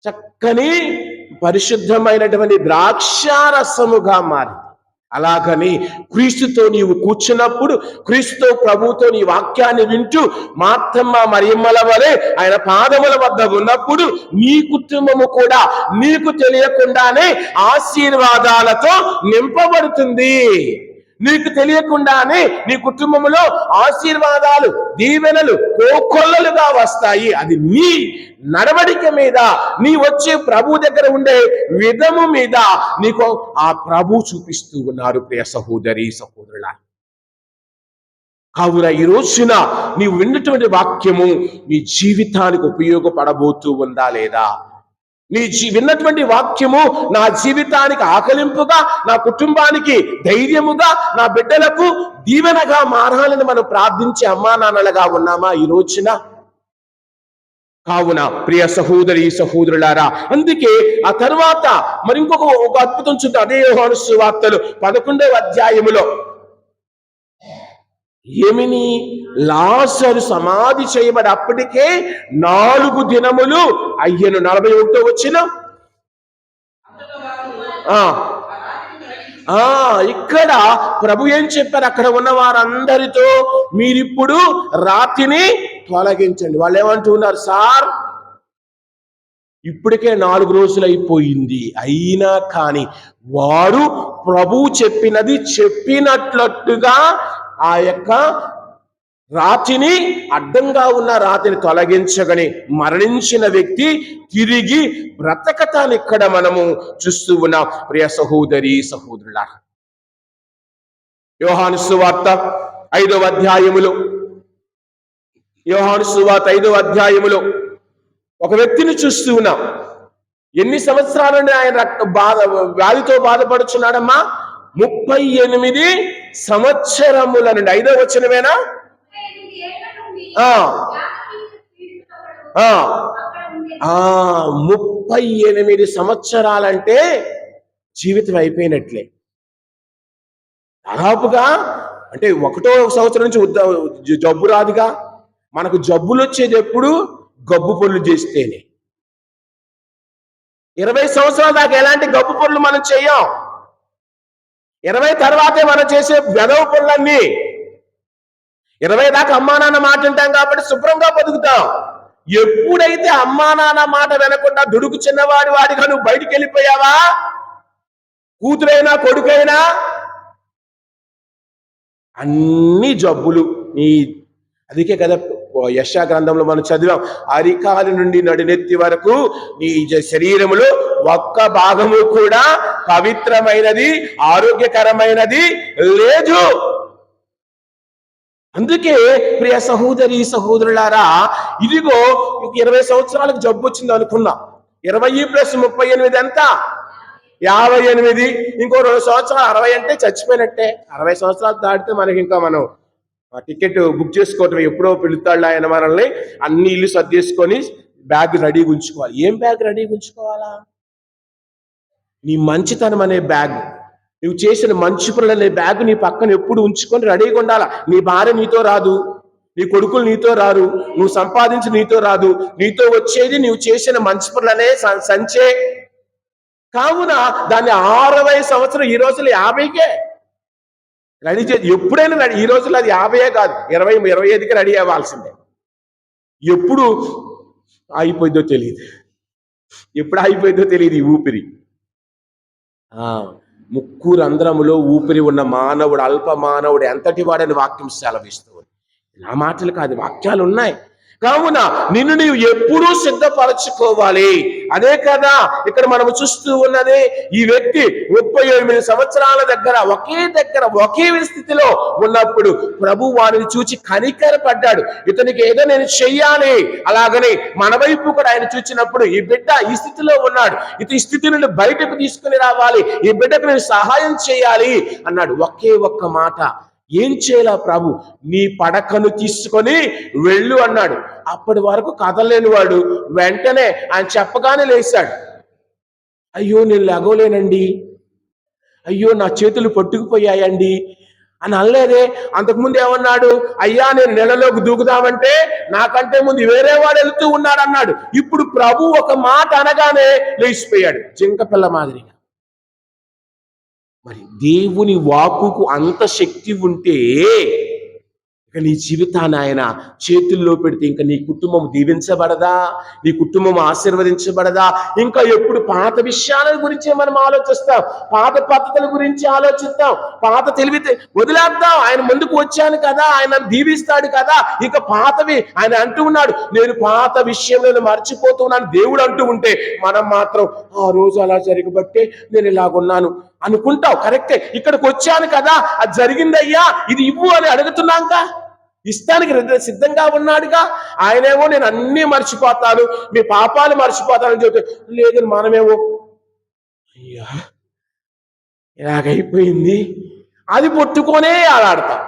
చక్కని పరిశుద్ధమైనటువంటి ద్రాక్షారసముగా మారి, అలాగని క్రీస్తుతో నీవు కూర్చున్నప్పుడు, క్రీస్తుతో ప్రభువుతో నీ వాక్యాన్ని వింటూ మార్తమ్మ మరియమ్మల వలె ఆయన పాదముల వద్ద ఉన్నప్పుడు నీ కుటుంబము కూడా నీకు తెలియకుండానే ఆశీర్వాదాలతో నింపబడుతుంది. నీకు తెలియకుండానే నీ కుటుంబంలో ఆశీర్వాదాలు, దీవెనలు కోకొల్లలుగా వస్తాయి. అది నీ నడవడిక మీద, నీ వచ్చే ప్రభు దగ్గర ఉండే విధము మీద నీకు ఆ ప్రభు చూపిస్తూ ఉన్నారు. ప్రియ సహోదరి సహోదరుల, కావున ఈ రోజున నీవు విన్నటువంటి వాక్యము నీ జీవితానికి ఉపయోగపడబోతూ ఉందా లేదా? నీ విన్నటువంటి వాక్యము నా జీవితానికి ఆకలింపుగా, నా కుటుంబానికి ధైర్యముగా, నా బిడ్డలకు దీవెనగా మారాలని మనం ప్రార్థించే అమ్మా నాన్నలుగా ఉన్నామా ఈ రోజున? కావున ప్రియ సహోదరి సహోదరులారా, అందుకే ఆ తర్వాత మరి ఒక అద్భుతం చూద్దాం. అదే యోహాను సువార్తలు 11వ అధ్యాయములో ఏమిని, లాజరు సమాధి చేయబడి అప్పటికే 4 దినములు అయ్యను. 41వ వచనం. ఇక్కడ ప్రభు ఏం చెప్పారు, అక్కడ ఉన్న వారందరితో మీరిప్పుడు రాతిని తొలగించండి. వాళ్ళు ఏమంటున్నారు, సార్ ఇప్పటికే 4 రోజులు అయిపోయింది, అయినా కానీ వారు ప్రభు చెప్పినట్లుగా ఆ యొక్క రాతిని, అడ్డంగా ఉన్న రాతిని తొలగించగని మరణించిన వ్యక్తి తిరిగి బ్రతకటాన్ని ఇక్కడ మనము చూస్తూ ఉన్నాం. ప్రియ సహోదరి సహోదరుల, యోహాను సువార్త 5వ అధ్యాయములో, యోహాను సువార్త 5వ అధ్యాయములో ఒక వ్యక్తిని చూస్తూ ఉన్నాం. ఎన్ని సంవత్సరాల నుండి ఆయన వ్యాధితో బాధపడుచున్నాడమ్మా? 38 సంవత్సరముల నుండి. 5వ వచనమేనా? 38 సంవత్సరాలంటే జీవితం అయిపోయినట్లే. దాదాపుగా అంటే 1వ సంవత్సరం నుంచి జబ్బు రాదుగా. మనకు జబ్బులు వచ్చేది ఎప్పుడు? గబ్బు పనులు చేస్తేనే. 20 సంవత్సరాల దాకా ఎలాంటి గబ్బు పనులు మనం చెయ్యం. 20 తర్వాతే మనం చేసే వెధవ పనులన్నీ. 20 దాకా అమ్మా నాన్న మాట వింటాం కాబట్టి శుభ్రంగా బతుకుతాం. ఎప్పుడైతే అమ్మా నాన్న మాట వినకుండా దుడుకు వాడిగా నువ్వు బయటికి వెళ్ళిపోయావా, కూతురైనా కొడుకైనా అన్ని జబ్బులు నీ. అందుకే కదా యెషయా గ్రంథంలో మనం చదివాం, అరికాలి నుండి నడినెత్తి వరకు నీ శరీరములో ఒక్క భాగము కూడా పవిత్రమైనది, ఆరోగ్యకరమైనది లేదు. అందుకే ప్రియ సహోదరి సహోదరులారా, ఇదిగో 20 సంవత్సరాలకు జబ్బు వచ్చింది అనుకున్నా, 20 + 38 ఎంత? 58. ఇంకో 2 సంవత్సరాలు 60 అంటే చచ్చిపోయినట్టే. 60 సంవత్సరాలు దాటితే మనకి ఇంకా మనం ఆ టికెట్ బుక్ చేసుకోవటం, ఎప్పుడో పిలుస్తాడు ఆయన మనల్ని, అన్ని ఇల్లు సర్దేసుకొని బ్యాగ్ రెడీగా ఉంచుకోవాలి. ఏం బ్యాగ్ రెడీగా ఉంచుకోవాలా? నీ మంచితనం అనే బ్యాగ్, నువ్వు చేసిన మంచి పనులు అనే బ్యాగ్ నీ పక్కన ఎప్పుడు ఉంచుకొని రెడీగా ఉండాలా. నీ భార్య నీతో రాదు, నీ కొడుకులు నీతో రారు, నువ్వు సంపాదించి నీతో రాదు, నీతో వచ్చేది నువ్వు చేసిన మంచి పనులు అనే సంచే. కావున దాన్ని 60 సంవత్సరం, ఈ రోజులు 50కే రెడీ చేసి, ఎప్పుడైనా రెడీ. ఈ రోజుల్లో అది 50 కాదు, 25కి రెడీ అవ్వాల్సిందే. ఎప్పుడు అయిపోయిందో తెలియదు, ఎప్పుడు అయిపోయిందో తెలియదు ఈ ఊపిరి. ముక్కు రంధ్రములో ఊపిరి ఉన్న మానవుడు, అల్ప మానవుడు ఎంతటి వాడని వాక్యం సెలవిస్తుంది. నా మాటలు కాదు, వాక్యాలు ఉన్నాయి. కావున నిన్ను నీవు ఎప్పుడూ సిద్ధపరచుకోవాలి. అదే కదా ఇక్కడ మనం చూస్తూ ఉన్నది. ఈ వ్యక్తి 38 సంవత్సరాల దగ్గర ఒకే స్థితిలో ఉన్నప్పుడు ప్రభు వారిని చూచి కనికరపడ్డాడు. ఇతనికి ఏదో నేను చెయ్యాలి. అలాగని మన వైపు కూడా ఆయన చూచినప్పుడు, ఈ బిడ్డ ఈ స్థితిలో ఉన్నాడు, ఈ స్థితి నుండి బయటకు తీసుకుని రావాలి, ఈ బిడ్డకు నేను సహాయం చేయాలి అన్నాడు. ఒక్క మాట, ఏం చేయాలా ప్రభు? నీ పడకను తీసుకొని వెళ్ళు అన్నాడు. అప్పటి వరకు కదలేని వాడు వెంటనే ఆయన చెప్పగానే లేచాడు. అయ్యో నేను లేగలేనండి, అయ్యో నా చేతులు పట్టుకుపోయాయండి అని అనలేదే. అంతకుముందు ఏమన్నాడు? అయ్యా నేను నెలలోకి దూకుదామంటే నాకంటే ముందు వేరే వాడు వెళ్తూ ఉన్నాడు అన్నాడు. ఇప్పుడు ప్రభు ఒక మాట అనగానే లేచిపోయాడు, జింక పిల్ల మాదిరిగా. మరి దేవుని వాక్కుకు అంత శక్తి ఉంటే ఇక నీ జీవితాన్ని ఆయన చేతుల్లో పెడితే ఇంకా నీ కుటుంబం దీవించబడదా? నీ కుటుంబం ఆశీర్వదించబడదా? ఇంకా ఎప్పుడు పాత విషయాల గురించి మనం ఆలోచిస్తాం, పాత పద్ధతుల గురించి ఆలోచిస్తాం, పాత తెలివితే వదిలేద్దాం. ఆయన ముందుకు వచ్చాను కదా, ఆయన దీవిస్తాడు కదా. ఇక పాతవి ఆయన అంటూ ఉన్నాడు, నేను పాత విషయంలో మర్చిపోతున్నాను దేవుడు అంటూ ఉంటే, మనం మాత్రం ఆ రోజు అలా జరగబట్టే నేను ఇలాగున్నాను అనుకుంటావు. కరెక్టే, ఇక్కడికి వచ్చాను కదా, అది జరిగిందయ్యా, ఇది ఇవ్వు అని అడుగుతున్నాక ఇస్తానికి సిద్ధంగా ఉన్నాడుగా. ఆయనేమో నేను అన్నీ మర్చిపోతాను, మీ పాపాలు మర్చిపోతానని చెప్తే, లేదు మనమేమో అయ్యా ఇలాగైపోయింది అది పట్టుకొనే ఆలాడతాం,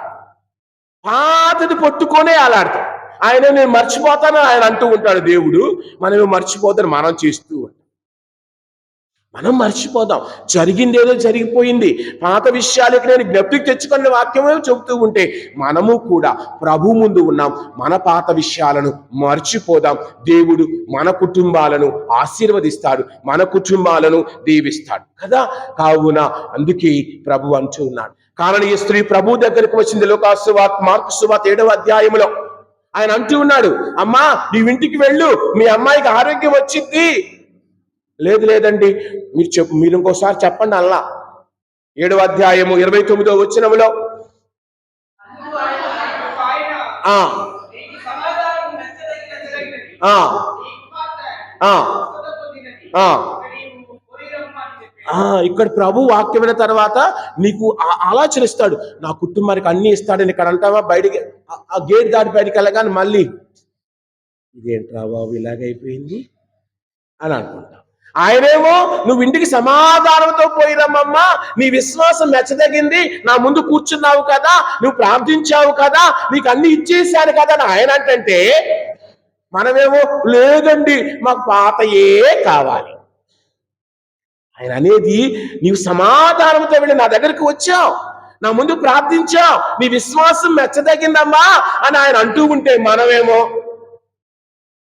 పాతది పట్టుకొనే ఆలాడతాం. ఆయన నేను మర్చిపోతాను ఆయన అంటూ ఉంటాడు దేవుడు, మనమేమో మర్చిపోతాను మనం చేస్తూ ఉంటాం. మనం మర్చిపోదాం, జరిగిందేదో జరిగిపోయింది, పాత విషయాలకి నేను జ్ఞప్తికి తెచ్చుకున్న వాక్యమే చెబుతూ ఉంటే మనము కూడా ప్రభు ముందు ఉన్నాం. మన పాత విషయాలను మర్చిపోదాం. దేవుడు మన కుటుంబాలను ఆశీర్వదిస్తాడు, మన కుటుంబాలను దీవిస్తాడు కదా. కావున అందుకే ప్రభు అంటూ ఉన్నాడు. కారణం ఈ స్త్రీ ప్రభు దగ్గరకు వచ్చింది. మార్కు సువార్త 7వ అధ్యాయంలో ఆయన అంటూ ఉన్నాడు, అమ్మా నీ ఇంటికి వెళ్ళు, మీ అమ్మాయికి ఆరోగ్యం వచ్చింది. లేదండి, మీరు ఇంకోసారి చెప్పండి. అల్లా 7వ అధ్యాయము 29వ వచనములో ఇక్కడ ప్రభు వాక్యం విన్న తర్వాత నీకు ఆలోచన ఇస్తాడు, నా కుటుంబానికి అన్ని ఇస్తాడని. ఇక్కడ అంటావా, బయటికి ఆ గేట్ దాటి బయటికి వెళ్ళగానే మళ్ళీ ఇదేంట్రా బాబు ఇలాగైపోయింది అని అనుకుంటా. ఆయనేమో నువ్వు ఇంటికి సమాధానంతో పోయిరమ్మమ్మా, నీ విశ్వాసం మెచ్చదగింది, నా ముందు కూర్చున్నావు కదా, నువ్వు ప్రార్థించావు కదా, నీకు అన్ని ఇచ్చేసాను కదా అని ఆయన అంటే, మనమేమో లేదండి మాకు పాతయే కావాలి. ఆయన అనేది నీవు సమాధానంతో వెళ్ళి నా దగ్గరికి వచ్చావు, నా ముందు ప్రార్థించావు, నీ విశ్వాసం మెచ్చదగిందమ్మా అని ఆయన అంటూ ఉంటే, మనమేమో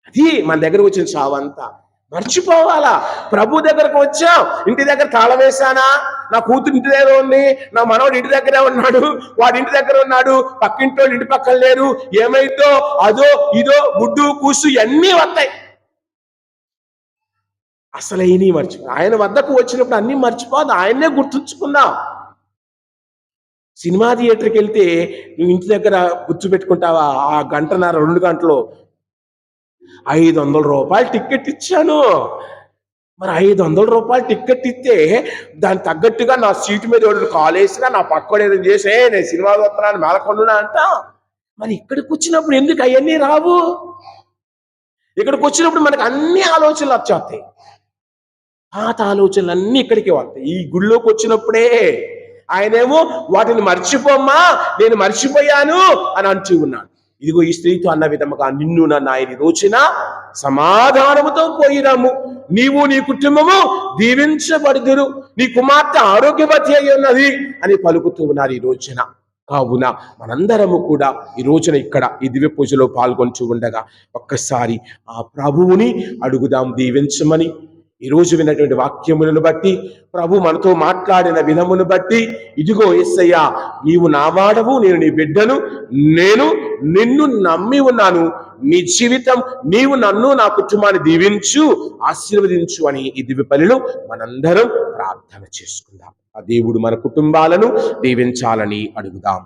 అది మన దగ్గర వచ్చిన చావంతా మర్చిపోవాలా. ప్రభు దగ్గరకు వచ్చాం, ఇంటి దగ్గర తాళం వేశానా, నా కూతురు ఇంటి దగ్గర ఉంది, నా మనవడు ఇంటి దగ్గరే ఉన్నాడు, వాడి ఇంటి దగ్గర ఉన్నాడు, పక్కింటి ఇంటి పక్కన లేరు, ఏమైందో అదో ఇదో గుడ్డు కూసు ఇవన్నీ వస్తాయి. అసలు అయినా మర్చిపో. ఆయన వద్దకు వచ్చినప్పుడు అన్ని మర్చిపోదు, ఆయన్నే గుర్తుంచుకుందాం. సినిమా థియేటర్కి వెళ్తే నువ్వు ఇంటి దగ్గర గుర్తుపెట్టుకుంటావా? ఆ గంటన్నర 2 గంటలు 500 రూపాయలు టికెట్ ఇచ్చాను. మరి 500 రూపాయలు టికెట్ ఇస్తే దానికి తగ్గట్టుగా నా సీటు మీద కాల్ వేసినా, నా పక్కన ఏదో చేసే నేను సినిమా చూస్తున్నాను మేలకొండునా అంట. మరి ఇక్కడికి వచ్చినప్పుడు ఎందుకు అవన్నీ రావు? ఇక్కడికి వచ్చినప్పుడు మనకు అన్ని ఆలోచనలు వచ్చేస్తాయి, పాత ఆలోచనలు అన్నీ ఇక్కడికి వస్తాయి. ఈ గుళ్ళోకి వచ్చినప్పుడే ఆయనేమో వాటిని మర్చిపోమ్మా, నేను మర్చిపోయాను అని అంటూ ఉన్నాడు. ఇదిగో ఈ స్త్రీతో అన్న విధముగా నిన్ను నన్ను ఆయన రోజున సమాధానముతో పోయినాము, నీవు నీ కుటుంబము దీవించబడుదురు, నీ కుమార్తె ఆరోగ్యవతి అయి ఉన్నది అని పలుకుతూ ఉన్నారు ఈ రోజున. కావున మనందరము కూడా ఈ రోజున ఇక్కడ ఈ దివ్య పూజలో పాల్గొంటూ ఉండగా ఒక్కసారి ఆ ప్రభువుని అడుగుదాం దీవించమని. ఈరోజు విన్నటువంటి వాక్యములను బట్టి, ప్రభు మనతో మాట్లాడిన విధమును బట్టి, ఇదిగో యేసయ్యా నీవు నా వాడవు, నేను నీ బిడ్డను, నేను నిన్ను నమ్మి ఉన్నాను, నీ జీవితం నీవు నన్ను నా కుటుంబాన్ని దీవించు, ఆశీర్వదించు అని ఈ దివ్య బలిలో మనందరం ప్రార్థన చేసుకుందాం. ఆ దేవుడు మన కుటుంబాలను దీవించాలని అడుగుదాం.